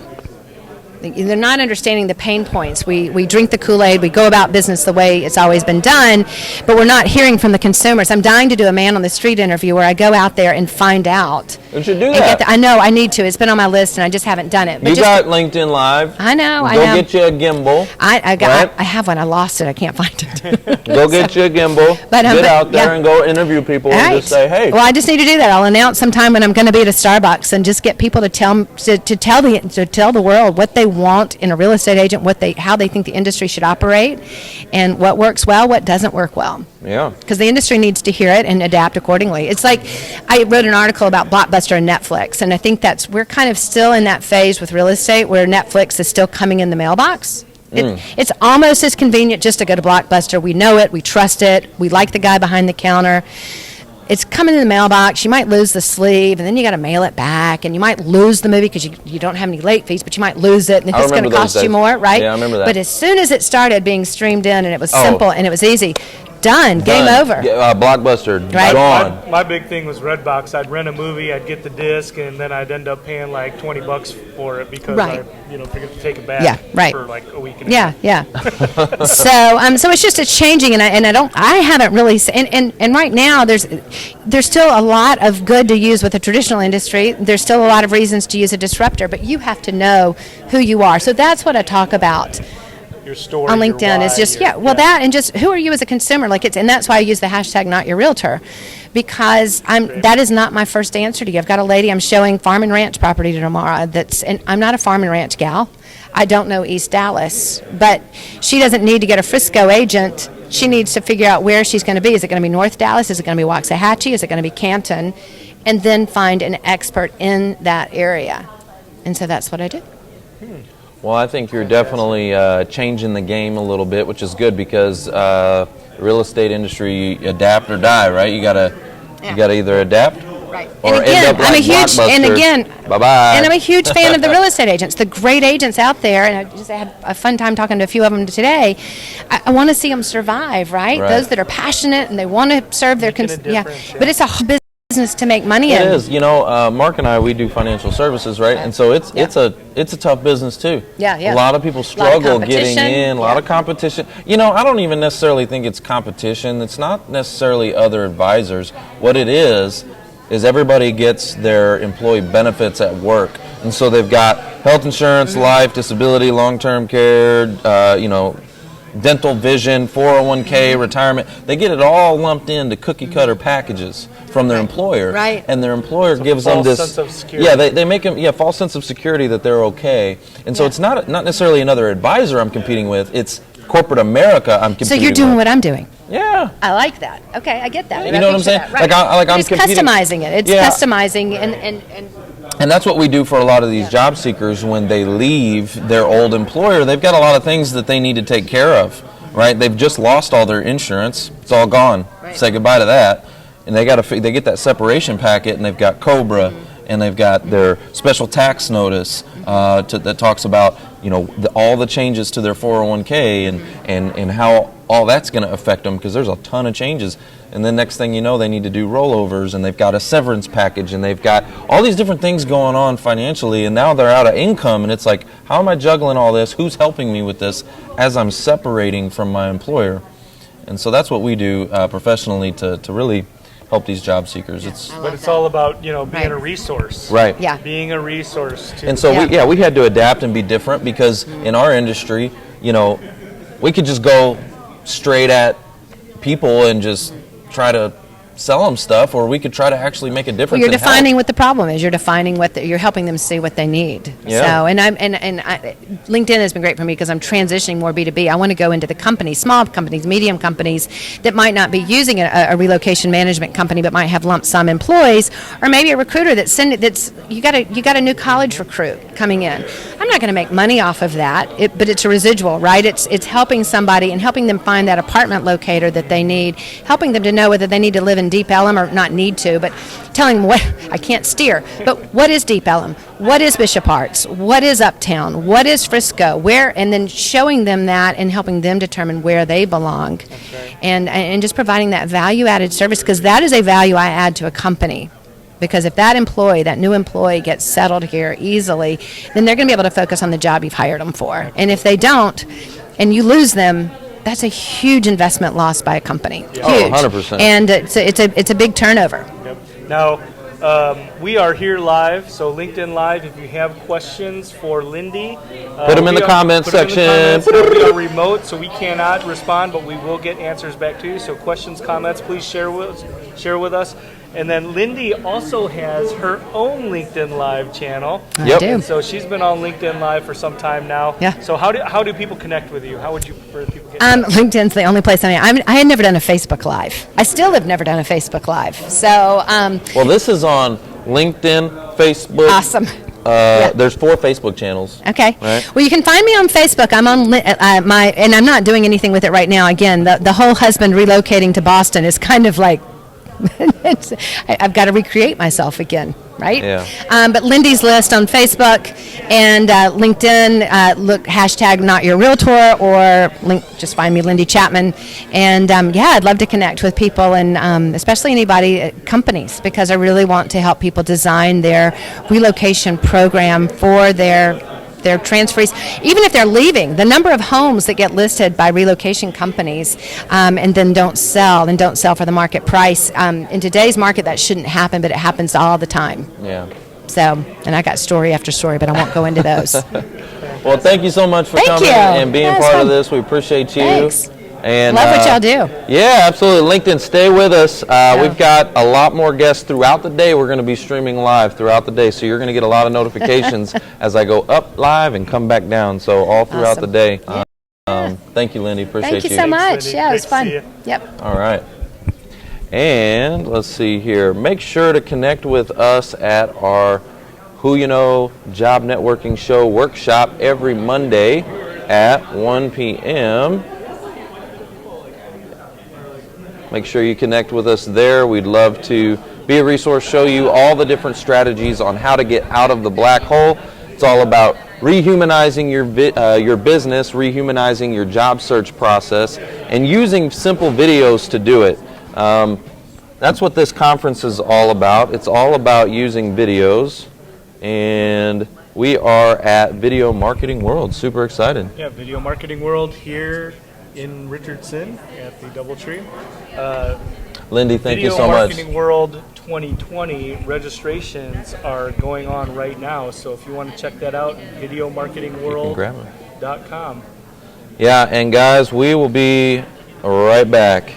Speaker 7: They're not understanding the pain points. We drink the Kool-Aid, we go about business the way it's always been done, but we're not hearing from the consumers. I'm dying to do a man on the street interview where I go out there and find out.
Speaker 2: You should do that.
Speaker 7: I know, I need to. It's been on my list and I just haven't done it. But
Speaker 2: you got LinkedIn Live.
Speaker 7: I know.
Speaker 2: Go get you a gimbal.
Speaker 7: I have one. I lost it. I can't find it.
Speaker 2: Go get you a gimbal. Get out there and go interview people and just say, hey.
Speaker 7: Well, I just need to do that. I'll announce sometime when I'm going to be at a Starbucks and just get people to tell the world what they want in a real estate agent, how they think the industry should operate, and what works well, what doesn't work well.
Speaker 2: Yeah.
Speaker 7: Because the industry needs to hear it and adapt accordingly. It's like I wrote an article about Blockbuster and Netflix, and I think we're kind of still in that phase with real estate where Netflix is still coming in the mailbox. It's almost as convenient just to go to Blockbuster. We know it, we trust it, we like the guy behind the counter. It's coming in the mailbox. You might lose the sleeve, and then you got to mail it back, and you might lose the movie because you don't have any late fees, but you might lose it, and it's going to cost you more, right?
Speaker 2: Yeah, I remember that.
Speaker 7: But as soon as it started being streamed in, and it was simple and it was easy, done. Game over.
Speaker 2: Blockbuster,
Speaker 7: right?
Speaker 2: Gone.
Speaker 3: My big thing was Redbox. I'd rent a movie, I'd get the disc, and then I'd end up paying like $20 for it because I forget to take it back for like a week.
Speaker 7: So it's changing, and I haven't really and right now there's still a lot of good to use with the traditional industry. There's still a lot of reasons to use a disruptor, but you have to know who you are. So that's what I talk about.
Speaker 3: Your story
Speaker 7: on LinkedIn is just that, and just who are you as a consumer? And that's why I use the hashtag not your realtor, because that is not my first answer to you. I've got a lady I'm showing farm and ranch property to tomorrow and I'm not a farm and ranch gal. I don't know East Dallas, but she doesn't need to get a Frisco agent. She needs to figure out where she's going to be. Is it going to be North Dallas? Is it going to be Waxahachie? Is it going to be Canton? And then find an expert in that area. And so that's what I do.
Speaker 2: Well, I think you're definitely changing the game a little bit, which is good because the real estate industry, you adapt or die, right? You gotta either adapt
Speaker 7: Right.
Speaker 2: Or
Speaker 7: And again,
Speaker 2: end up like
Speaker 7: I'm a huge
Speaker 2: Blockbuster. Bye-bye.
Speaker 7: And I'm a huge fan of the real estate agents, the great agents out there. And I just had a fun time talking to a few of them today. I want to see them survive, right? Those that are passionate and they want to serve their But it's a business to make money in.
Speaker 2: It is. You know, Mark and I, we do financial services, right? And so it's a tough business too.
Speaker 7: Yeah.
Speaker 2: A lot of people struggle getting in. A lot of competition. You know, I don't even necessarily think it's competition. It's not necessarily other advisors. What it is everybody gets their employee benefits at work, and so they've got health insurance, life, disability, long-term care, dental, vision, 401k, retirement. They get it all lumped into cookie-cutter packages from their employer, and their employer gives them this
Speaker 3: sense of security.
Speaker 2: they make them false sense of security that they're okay, and so it's not necessarily another advisor I'm competing with. It's corporate America I'm competing with.
Speaker 7: So you're doing what I'm doing.
Speaker 2: Yeah.
Speaker 7: I like that. Okay, I get that.
Speaker 2: You know what I'm saying?
Speaker 7: Right.
Speaker 2: I'm
Speaker 7: it's
Speaker 2: competing.
Speaker 7: Customizing it. It's customizing
Speaker 2: And that's what we do for a lot of these job seekers when they leave their old employer. They've got a lot of things that they need to take care of, right? They've just lost all their insurance. It's all gone. Say goodbye to that. And they get that separation packet, and they've got COBRA, and they've got their special tax notice that talks about all the changes to their 401k and how all that's going to affect them, because there's a ton of changes. And then next thing you know, they need to do rollovers, and they've got a severance package, and they've got all these different things going on financially, and now they're out of income, and it's like, how am I juggling all this? Who's helping me with this as I'm separating from my employer? And so that's what we do professionally to really help these job seekers.
Speaker 3: But it's all about being a resource.
Speaker 2: Right.
Speaker 7: Yeah.
Speaker 3: Being a resource to.
Speaker 2: And so we had to adapt and be different, because in our industry, we could just go straight at people and just try to sell them stuff, or we could try to actually make a difference.
Speaker 7: Well, you're
Speaker 2: and
Speaker 7: defining
Speaker 2: help.
Speaker 7: what the problem is. You're defining you're helping them see what they need.
Speaker 2: Yeah.
Speaker 7: So, LinkedIn has been great for me because I'm transitioning more B2B. I want to go into the companies, small companies, medium companies that might not be using a relocation management company, but might have lump sum employees, or maybe a recruiter you got a new college recruit coming in. I'm not going to make money off of that, but it's a residual, right? It's helping somebody and helping them find that apartment locator that they need, helping them to know whether they need to live in Deep Ellum, or not need to, but telling them what I can't steer. But what is Deep Ellum? What is Bishop Arts? What is Uptown? What is Frisco? Where? And then showing them that and helping them determine where they belong, and just providing that value-added service, because that is a value I add to a company. Because if that new employee gets settled here easily, then they're going to be able to focus on the job you've hired them for. And if they don't, and you lose them, that's a huge investment lost by a company. Huge.
Speaker 2: Oh, 100%.
Speaker 7: And it's a big turnover.
Speaker 3: Yep. Now, we are here live, so LinkedIn Live. If you have questions for Lindy,
Speaker 2: put them in the comments section.
Speaker 3: We are remote, so we cannot respond, but we will get answers back to you. So questions, comments, please share with us. And then Lindy also has her own LinkedIn Live channel.
Speaker 7: I do.
Speaker 3: And so she's been on LinkedIn Live for some time now.
Speaker 7: Yeah.
Speaker 3: So how do people connect with you? How would you prefer people get
Speaker 7: LinkedIn's the only place I had never done a Facebook Live. I still have never done a Facebook Live. So
Speaker 2: well, this is on LinkedIn, Facebook.
Speaker 7: Awesome.
Speaker 2: There's 4 Facebook channels.
Speaker 7: Okay.
Speaker 2: Right?
Speaker 7: Well, you can find me on Facebook. I'm on and I'm not doing anything with it right now. Again, the whole husband relocating to Boston is kind of like I've got to recreate myself again, right?
Speaker 2: Yeah.
Speaker 7: But Lindy's List on Facebook and LinkedIn, look hashtag Not Your Realtor, or just find me Lindy Chapman. And I'd love to connect with people, and especially anybody, companies, because I really want to help people design their relocation program for their transferees, even if they're leaving. The number of homes that get listed by relocation companies and then don't sell for the market price. In today's market, that shouldn't happen, but it happens all the time.
Speaker 2: Yeah.
Speaker 7: So, and I got story after story, but I won't go into those.
Speaker 2: Well, thank you so much for coming and being part of this. We appreciate you.
Speaker 7: Thanks.
Speaker 2: And
Speaker 7: love what y'all do.
Speaker 2: Yeah, absolutely. LinkedIn, stay with us. We've got a lot more guests throughout the day. We're going to be streaming live throughout the day, so you're going to get a lot of notifications as I go up live and come back down. So all throughout the day. Thank you, Lindy. Appreciate you.
Speaker 7: Thank you so much.
Speaker 3: Lindy.
Speaker 7: Yeah, it was
Speaker 3: Great to
Speaker 7: fun.
Speaker 3: see you.
Speaker 7: Yep.
Speaker 2: All right. And let's see here. Make sure to connect with us at our Who You Know Job Networking Show workshop every Monday at 1 p.m. Make sure you connect with us there. We'd love to be a resource, show you all the different strategies on how to get out of the black hole. It's all about rehumanizing your business, rehumanizing your job search process, and using simple videos to do it. That's what this conference is all about. It's all about using videos, and we are at Video Marketing World. Super excited.
Speaker 3: Yeah, Video Marketing World here in Richardson at the DoubleTree.
Speaker 2: Lindy, thank you so much.
Speaker 3: Video Marketing World 2020 registrations are going on right now, so if you want to check that out, videomarketingworld.com.
Speaker 2: Yeah, and guys, we will be right back.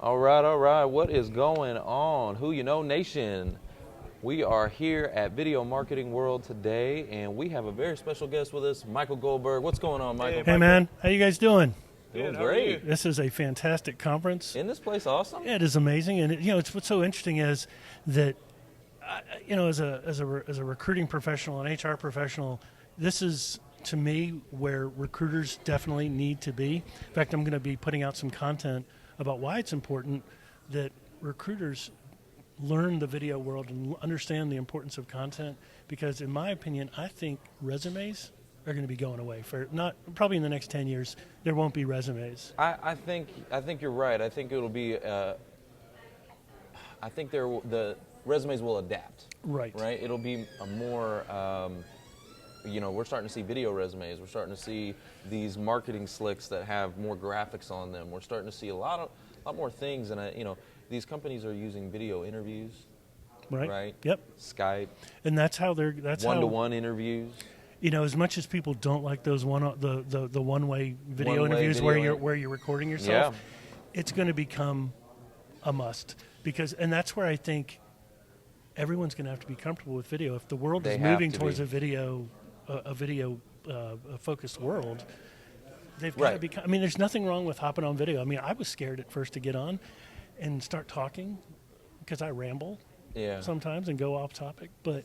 Speaker 2: All right. What is going on? Who you know nation? We are here at Video Marketing World today, and we have a very special guest with us, Michael Goldberg. What's going on, Michael?
Speaker 8: Hey, man. How you guys doing?
Speaker 2: Doing great.
Speaker 8: This is a fantastic conference.
Speaker 2: Isn't this place awesome?
Speaker 8: Yeah, it is amazing. And, it's what's so interesting is that, as a recruiting professional, an HR professional, this is, to me, where recruiters definitely need to be. In fact, I'm going to be putting out some content about why it's important that recruiters learn the video world and understand the importance of content, because in my opinion, I think resumes are going to be going away for probably in the next 10 years. There won't be resumes.
Speaker 2: I think you're right. I think it'll be I think the resumes will adapt.
Speaker 8: Right.
Speaker 2: It'll be a more we're starting to see video resumes. We're starting to see these marketing slicks that have more graphics on them. We're starting to see a lot more things, and these companies are using video interviews. Right.
Speaker 8: Yep.
Speaker 2: Skype.
Speaker 8: And that's
Speaker 2: one-to-one interviews.
Speaker 8: As much as people don't like those the one-way video interviews where you're recording yourself, it's going to become a must, and that's where I think everyone's going to have to be comfortable with video. If the world is moving towards a video focused world, they've got to be. I mean, there's nothing wrong with hopping on video. I mean, I was scared at first to get on and start talking because I ramble sometimes and go off topic, but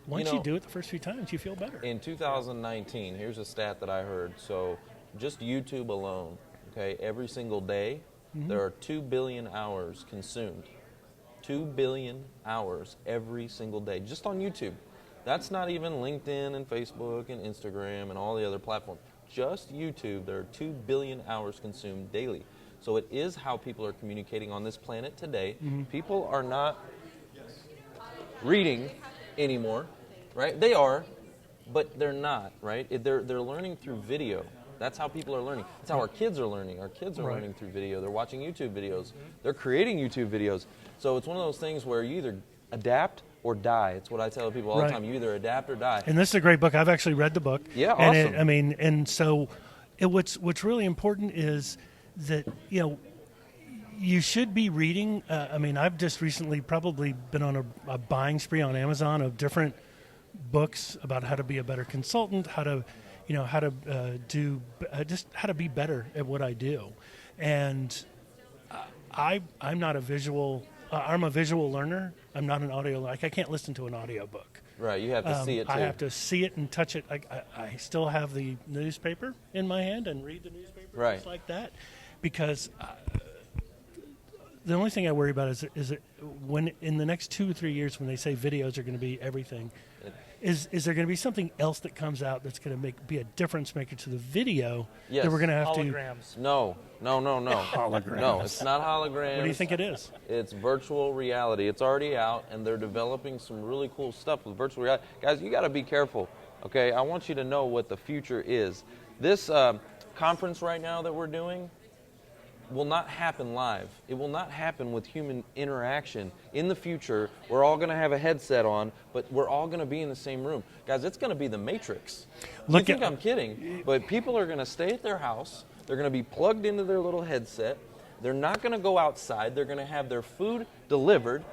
Speaker 8: once you do it the first few times, you feel better.
Speaker 2: In 2019, here's a stat that I heard. So just YouTube alone, every single day, there are 2 billion hours consumed. 2 billion hours every single day, just on YouTube. That's not even LinkedIn and Facebook and Instagram and all the other platforms. Just YouTube, there are 2 billion hours consumed daily. So it is how people are communicating on this planet today. People are not reading anymore. Right? They are, but they're not, right? They're learning through video. That's how people are learning. That's how our kids are learning. Our kids are learning through video. They're watching YouTube videos. They're creating YouTube videos. So it's one of those things where you either adapt or die. It's what I tell people all the time. You either adapt or die.
Speaker 8: And this is a great book. I've actually read the book.
Speaker 2: Yeah, awesome.
Speaker 8: And so what's really important is that, you should be reading. I've just recently probably been on a buying spree on Amazon of different books about how to be a better consultant, how to be better at what I do. And I'm not a visual. I'm a visual learner. I'm not an audio. I can't listen to an audio book.
Speaker 2: Right. You have to see it too.
Speaker 8: I have to see it and touch it. I still have the newspaper in my hand and read the newspaper just like that, because. The only thing I worry about is when in the next 2 or 3 years, when they say videos are going to be everything, is there going to be something else that comes out that's going to be a difference maker to the video that we're going to have
Speaker 3: holograms.
Speaker 2: No.
Speaker 8: Holograms.
Speaker 2: No, it's not holograms.
Speaker 8: What do you think it is?
Speaker 2: It's virtual reality. It's already out, and they're developing some really cool stuff with virtual reality. Guys, you got to be careful, okay? I want you to know what the future is. This conference right now that we're doing will not happen live. It will not happen with human interaction. In the future, we're all going to have a headset on, but we're all going to be in the same room. Guys, it's going to be the Matrix. You think I'm kidding, but people are going to stay at their house. They're going to be plugged into their little headset. They're not going to go outside. They're going to have their food delivered,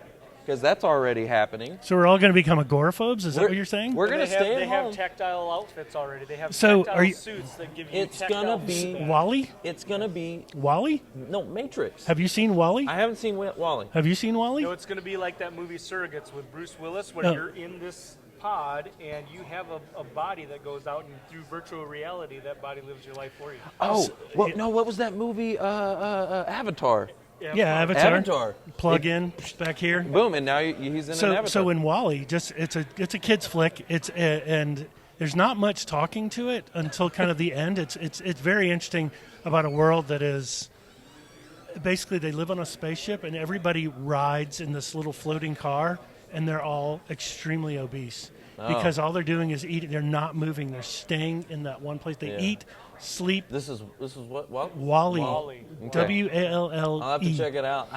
Speaker 2: because that's already happening.
Speaker 8: So we're all going to become agoraphobes? Is that what you're saying?
Speaker 2: We're going to stay at home.
Speaker 3: They have tactile outfits already. They have tactile suits that give you
Speaker 2: It's going to be...
Speaker 8: WALL-E?
Speaker 2: It's going to be...
Speaker 8: WALL-E?
Speaker 2: No, Matrix.
Speaker 8: Have you seen WALL-E?
Speaker 2: I haven't seen WALL-E.
Speaker 8: Have you seen WALL-E?
Speaker 3: No, it's going to be like that movie Surrogates with Bruce Willis, where you're in this pod and you have a body that goes out, and through virtual reality, that body lives your life for you.
Speaker 2: Oh, what was that movie? Avatar.
Speaker 8: Yeah, Avatar. Plug in back here.
Speaker 2: Boom, and now he's in an Avatar.
Speaker 8: So in WALL-E, it's a kid's flick. And there's not much talking to it until kind of the end. It's very interesting about a world that is basically they live on a spaceship and everybody rides in this little floating car, and they're all extremely obese because all they're doing is eating. They're not moving. They're staying in that one place. They eat, sleep.
Speaker 2: This is what?
Speaker 8: WALL-E.
Speaker 2: Okay.
Speaker 8: WALLE.
Speaker 2: I'll have to check it out.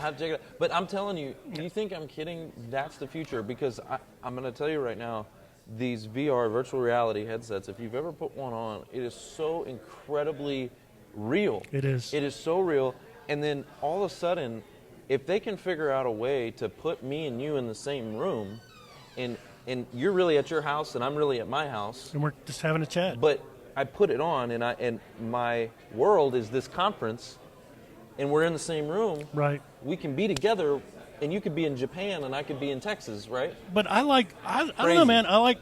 Speaker 2: But I'm telling you, you think I'm kidding? That's the future, because I'm going to tell you right now, these VR, virtual reality headsets, if you've ever put one on, it is so incredibly real.
Speaker 8: It is.
Speaker 2: It is so real. And then all of a sudden, if they can figure out a way to put me and you in the same room, and you're really at your house and I'm really at my house,
Speaker 8: and we're just having a chat.
Speaker 2: But I put it on, and my world is this conference, and we're in the same room.
Speaker 8: Right.
Speaker 2: We can be together, and you could be in Japan, and I could be in Texas, right?
Speaker 8: But I don't know, man. I like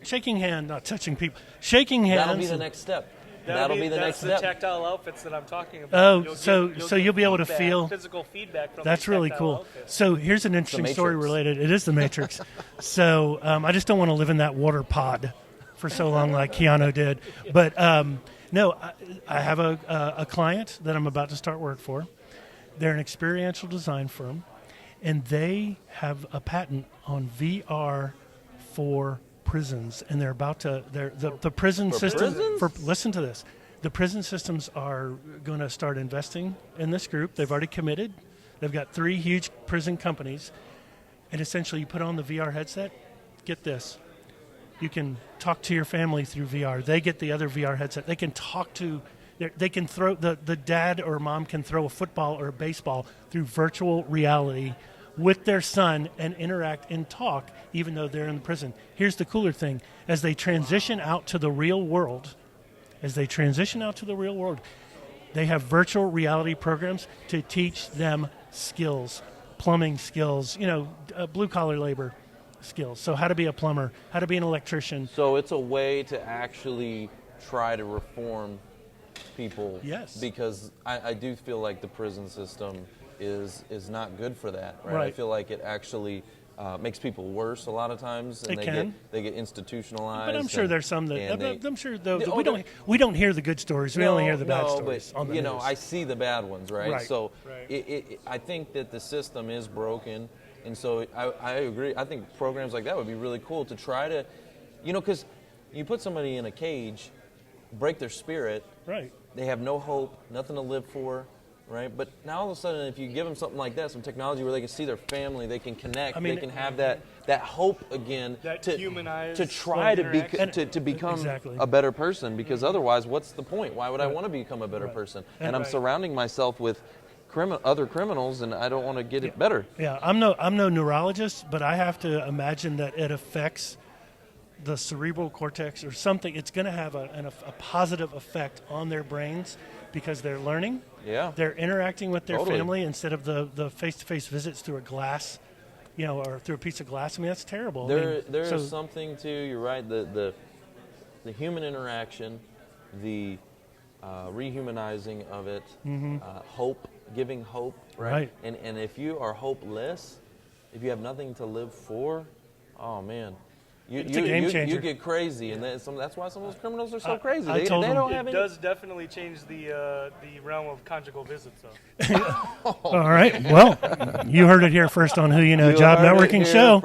Speaker 8: shaking hands, not touching people. Shaking hands.
Speaker 2: That'll be the next step. That'll be the next step.
Speaker 3: That's the tactile outfits that I'm talking about.
Speaker 8: Oh, so you'll be able to feel
Speaker 3: physical feedback from
Speaker 8: That's really cool.
Speaker 3: Outfits.
Speaker 8: So here's an interesting story related. It is the Matrix. So I just don't want to live in that water pod for so long like Keanu did. But no, I have a client that I'm about to start work for. They're an experiential design firm, and they have a patent on VR for prisons, and they're about to. The prison system. Listen to this. The prison systems are going to start investing in this group. They've already committed. They've got 3 huge prison companies, and essentially you put on the VR headset. Get this. You can talk to your family through VR. They get the other VR headset. They can talk to. They can throw the dad or mom can throw a football or a baseball through virtual reality with their son and interact and talk, even though they're in the prison. Here's the cooler thing: as they transition out to the real world, they have virtual reality programs to teach them skills, plumbing skills, blue collar labor skills. So how to be a plumber, how to be an electrician.
Speaker 2: So it's a way to actually try to reform people.
Speaker 8: Yes.
Speaker 2: Because I do feel like the prison system is not good for that, right?
Speaker 8: Right.
Speaker 2: I feel like it actually makes people worse a lot of times, and they get institutionalized.
Speaker 8: But I'm sure there's some that I'm sure though we don't hear the good stories. We only hear the bad stories.
Speaker 2: But,
Speaker 8: on the news.
Speaker 2: I see the bad ones, right?
Speaker 8: Right.
Speaker 2: So I think that the system is broken, and so I agree. I think programs like that would be really cool to try to, because you put somebody in a cage, break their spirit.
Speaker 8: Right.
Speaker 2: They have no hope, nothing to live for. Right, but now all of a sudden, if you give them something like that, some technology where they can see their family, they can connect, they can have that hope again to try to become a better person. Because otherwise, what's the point? Why would I want to become a better person? And I'm surrounding myself with other criminals, and I don't want to get it better.
Speaker 8: Yeah, I'm no neurologist, but I have to imagine that it affects the cerebral cortex or something. It's going to have a positive effect on their brains because they're learning.
Speaker 2: Yeah.
Speaker 8: They're interacting with their family instead of the face-to-face visits through a glass, or through a piece of glass. I mean, that's terrible.
Speaker 2: There is something to, you're right, the human interaction, the rehumanizing of it, hope, giving hope, right? And if you are hopeless, if you have nothing to live for, oh man.
Speaker 8: It's a game changer.
Speaker 2: You get crazy, and that's why some of those criminals are so crazy.
Speaker 8: They don't
Speaker 3: have any. It does definitely change the realm of conjugal visits, though.
Speaker 8: All right. Well, you heard it here first on Who You Know Job Networking Show.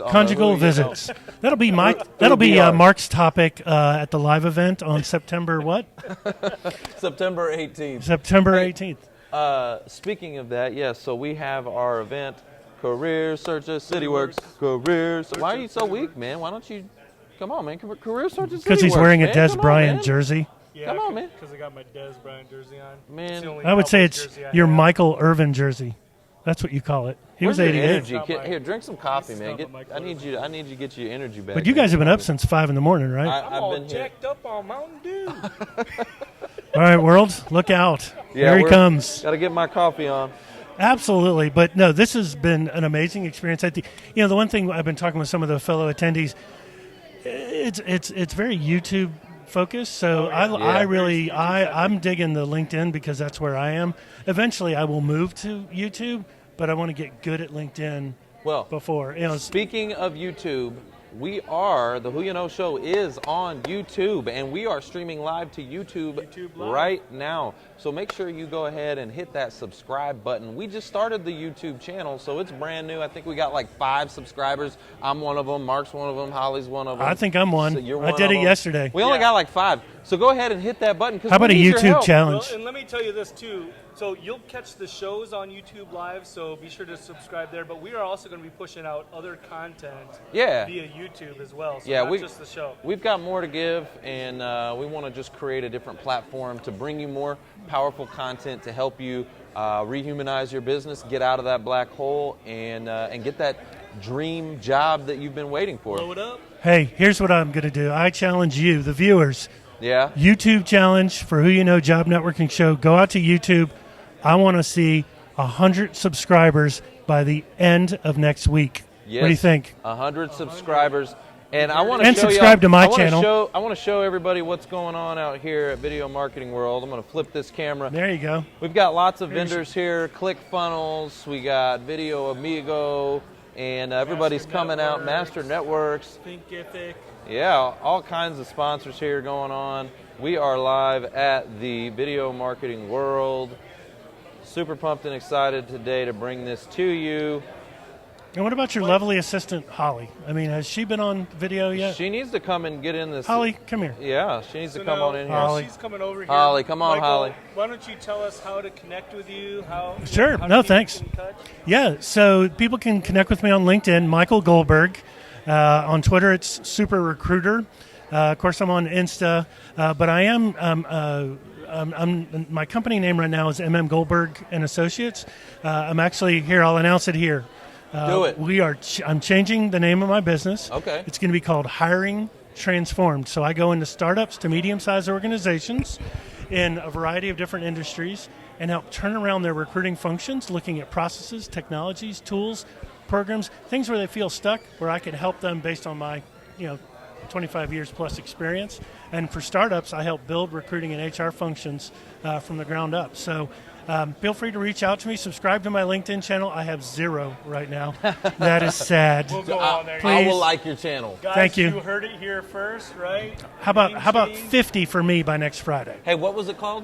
Speaker 8: Conjugal visits. That'll be Mark's topic at the live event on September what?
Speaker 2: September 18th.
Speaker 8: September 18th.
Speaker 2: Speaking of that, so we have our event. Career Search at CityWorks. Career. Why are you so weak, man? Why don't you come on, man? Career Search at CityWorks.
Speaker 8: Because he's wearing a Des Bryant jersey.
Speaker 3: Yeah,
Speaker 2: come on, man.
Speaker 3: Because I got my Des Bryant jersey on.
Speaker 2: Man,
Speaker 8: I would say it's your Michael Irvin jersey. That's what you call it. He was 88.
Speaker 2: Here, drink some coffee, man. I need you to get your energy back.
Speaker 8: But you guys have been up since 5 in the morning, right?
Speaker 3: I'm all jacked up on Mountain Dew.
Speaker 8: All right, world, look out. Here he comes.
Speaker 2: Got to get my coffee on.
Speaker 8: Absolutely, but no, this has been an amazing experience. I think the one thing I've been talking with some of the fellow attendees, it's very YouTube focused. So I'm digging the LinkedIn because that's where I am. Eventually, I will move to YouTube, but I want to get good at LinkedIn. Before
Speaker 2: speaking of YouTube, the Who You Know Show is on YouTube, and we are streaming live to YouTube right now. So make sure you go ahead and hit that subscribe button. We just started the YouTube channel, so it's brand new. I think we got like 5 subscribers. I'm one of them. Mark's one of them. Holly's one of them.
Speaker 8: I think I'm one.
Speaker 2: So you're
Speaker 8: I did it yesterday.
Speaker 2: We only got like 5. So go ahead and hit that button.
Speaker 8: How about a YouTube challenge?
Speaker 3: Well, and let me tell you this too. So you'll catch the shows on YouTube Live, so be sure to subscribe there. But we are also going to be pushing out other content via YouTube as well. So not just the show.
Speaker 2: We've got more to give, and we want to just create a different platform to bring you more powerful content to help you rehumanize your business, get out of that black hole, and get that dream job that you've been waiting for.
Speaker 3: Blow it up.
Speaker 8: Hey, here's what I'm going to do. I challenge you, the viewers.
Speaker 2: Yeah.
Speaker 8: YouTube challenge for Who You Know Job Networking Show. Go out to YouTube. I want to see 100 subscribers by the end of next week.
Speaker 2: Yes,
Speaker 8: what do you think?
Speaker 2: 100 subscribers. And I want to
Speaker 8: And
Speaker 2: show
Speaker 8: subscribe to my
Speaker 2: I wanna
Speaker 8: channel.
Speaker 2: I want to show everybody what's going on out here at Video Marketing World. I'm going to flip this camera.
Speaker 8: There you go.
Speaker 2: We've got lots of vendors here, ClickFunnels, we got Video Amigo, and everybody's coming out, Master Networks.
Speaker 3: Thinkific.
Speaker 2: Yeah, all kinds of sponsors here going on. We are live at the Video Marketing World. Super pumped and excited today to bring this to you.
Speaker 8: And what about your lovely assistant, Holly? I mean, has she been on video yet?
Speaker 2: She needs to come and get in this.
Speaker 8: Holly, come here.
Speaker 2: Yeah, she needs to come
Speaker 3: now,
Speaker 2: on in here.
Speaker 8: Holly.
Speaker 3: She's coming over here.
Speaker 2: Holly, come on,
Speaker 3: Michael,
Speaker 2: Holly.
Speaker 3: Why don't you tell us how to connect with you?
Speaker 8: Sure.
Speaker 3: How
Speaker 8: No,
Speaker 3: people
Speaker 8: thanks.
Speaker 3: get in touch?
Speaker 8: Yeah, so people can connect with me on LinkedIn, Michael Goldberg. On Twitter, it's Super Recruiter. Of course, I'm on Insta, but I am. My company name right now is Goldberg and Associates. I'm actually here. I'll announce it here.
Speaker 2: Do it.
Speaker 8: I'm changing the name of my business.
Speaker 2: Okay.
Speaker 8: It's going to be called Hiring Transformed. So I go into startups to medium-sized organizations in a variety of different industries and help turn around their recruiting functions, looking at processes, technologies, tools, programs, things where they feel stuck, where I can help them based on my, 25 years plus experience. And for startups, I help build recruiting and HR functions from the ground up. So feel free to reach out to me. Subscribe to my LinkedIn channel. I have 0 right now. That is sad.
Speaker 3: We'll go on there.
Speaker 2: I
Speaker 8: Please.
Speaker 2: will like your channel.
Speaker 3: Guys,
Speaker 8: Thank you.
Speaker 3: You heard it here first, right?
Speaker 8: How about
Speaker 3: Name
Speaker 8: 50 for me by next Friday?
Speaker 2: Hey, what was it called?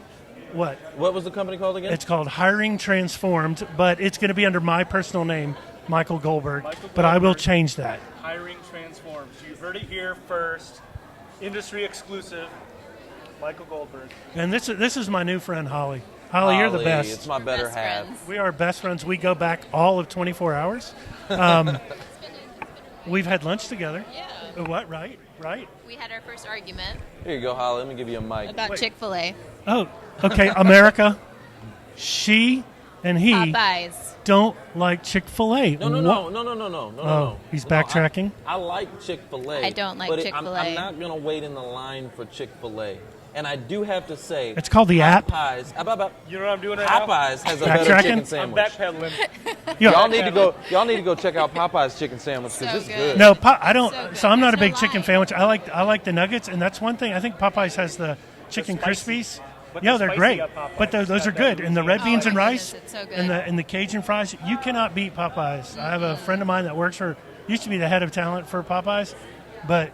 Speaker 8: What?
Speaker 2: What was the company called again?
Speaker 8: It's called Hiring Transformed, but it's going to be under my personal name, Michael Goldberg.
Speaker 3: Michael
Speaker 8: But I will
Speaker 3: Goldberg.
Speaker 8: change that.
Speaker 3: Hiring Transforms. You heard it here first. Industry exclusive. Michael Goldberg.
Speaker 8: And this is my new friend, Holly. Holly, you're the
Speaker 2: Holly,
Speaker 8: best.
Speaker 2: It's my better
Speaker 9: Best
Speaker 2: half.
Speaker 9: friends.
Speaker 8: We are best friends. We go back all of 24 hours. We've had lunch together.
Speaker 9: Yeah.
Speaker 8: What? Right.
Speaker 9: We had our first argument
Speaker 2: Here you go, Holly. Let me give you a mic.
Speaker 9: about Chick-fil-A.
Speaker 8: Oh, okay. America, she and he
Speaker 9: Popeyes.
Speaker 8: don't like Chick-fil-A.
Speaker 2: No.
Speaker 8: Oh, he's backtracking?
Speaker 2: I like Chick-fil-A.
Speaker 9: I don't like
Speaker 2: but
Speaker 9: Chick-fil-A.
Speaker 2: I'm not going to wait in the line for Chick-fil-A. And I do have to say,
Speaker 8: It's called the app.
Speaker 2: Popeyes.
Speaker 3: You know what I'm doing right now?
Speaker 2: Popeyes has a better
Speaker 8: Backtracking?
Speaker 2: chicken
Speaker 3: I'm
Speaker 2: sandwich.
Speaker 3: backpedaling.
Speaker 8: Yeah.
Speaker 2: Y'all need to go check out Popeyes chicken sandwich because
Speaker 9: So
Speaker 2: it's
Speaker 9: good.
Speaker 2: good.
Speaker 8: No, I don't.
Speaker 9: So good.
Speaker 8: So I'm not a
Speaker 9: There's
Speaker 8: big
Speaker 9: no
Speaker 8: chicken
Speaker 9: line.
Speaker 8: sandwich. I like the nuggets, and that's one thing. I think Popeyes has the chicken
Speaker 3: spicy.
Speaker 8: crispies.
Speaker 3: But
Speaker 8: Yeah,
Speaker 3: the
Speaker 8: they're
Speaker 3: spicy
Speaker 8: great.
Speaker 3: at Popeyes
Speaker 8: But those are
Speaker 3: got
Speaker 8: good.
Speaker 3: that
Speaker 8: And the red
Speaker 9: Louisiana.
Speaker 8: beans and
Speaker 9: Oh my
Speaker 8: rice,
Speaker 9: goodness, it's so
Speaker 8: and
Speaker 9: good.
Speaker 8: the Cajun fries. You cannot beat Popeyes. I have a friend of mine that works for, used to be the head of talent for Popeyes, but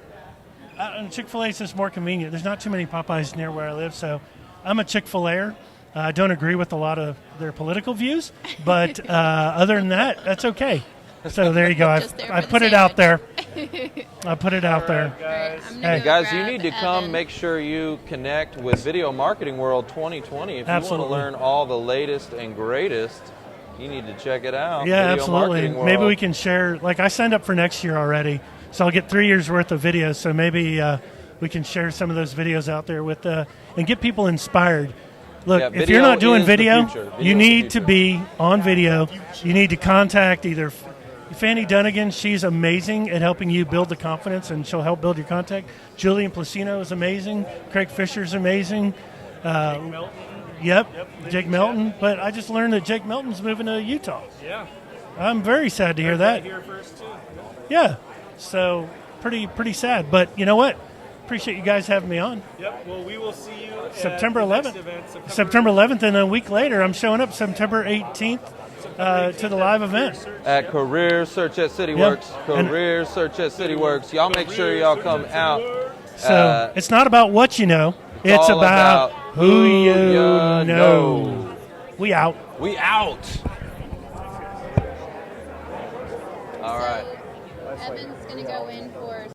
Speaker 8: Chick-fil-A is just more convenient. There's not too many Popeyes near where I live, so I'm a Chick-fil-Aer. I don't agree with a lot of their political views, but other than that, that's okay. So there you go.
Speaker 9: Just there
Speaker 8: I
Speaker 9: for the
Speaker 8: put it out there.
Speaker 9: sandwich.
Speaker 8: I put it out there.
Speaker 3: Guys.
Speaker 9: I'm
Speaker 8: Hey.
Speaker 9: gonna go
Speaker 2: Guys, you
Speaker 9: grab
Speaker 2: need to come.
Speaker 9: Evan.
Speaker 2: Make sure you connect with Video Marketing World 2020. If you
Speaker 8: Absolutely.
Speaker 2: want to learn all the latest and greatest, you need to check it out.
Speaker 8: Yeah,
Speaker 2: Video
Speaker 8: absolutely.
Speaker 2: Marketing World.
Speaker 8: Maybe we can share. Like I signed up for next year already, so I'll get 3 years worth of videos. So maybe we can share some of those videos out there with and get people inspired. Look,
Speaker 2: Yeah,
Speaker 8: if
Speaker 2: video
Speaker 8: you're not doing
Speaker 2: is the
Speaker 8: video,
Speaker 2: future. Video
Speaker 8: you
Speaker 2: is the
Speaker 8: need to
Speaker 2: future.
Speaker 8: be on video. You need to contact either Fanny Dunagan. She's amazing at helping you build the confidence, and she'll help build your contact. Julian Placino is amazing. Craig Fisher's amazing.
Speaker 3: Melton.
Speaker 8: Yep,
Speaker 3: Lindy,
Speaker 8: Jake Melton. But I just learned that Jake Melton's moving to Utah.
Speaker 3: Yeah.
Speaker 8: I'm very sad to hear that.
Speaker 3: Here first too.
Speaker 8: Yeah. So pretty sad. But you know what? Appreciate you guys having me on.
Speaker 3: Yep. Well, we will see you at
Speaker 8: September
Speaker 3: the next
Speaker 8: 11th.
Speaker 3: event,
Speaker 8: September 11th, and a week later, I'm showing up September 18th to the live event.
Speaker 2: At Career Search at CityWorks. Career Search at CityWorks. Y'all make sure y'all come out.
Speaker 8: So it's not about what you know. It's
Speaker 2: all
Speaker 8: about
Speaker 2: about
Speaker 8: who you
Speaker 2: ya
Speaker 8: know. We out.
Speaker 2: We out. All right.
Speaker 9: So Evan's going to go in for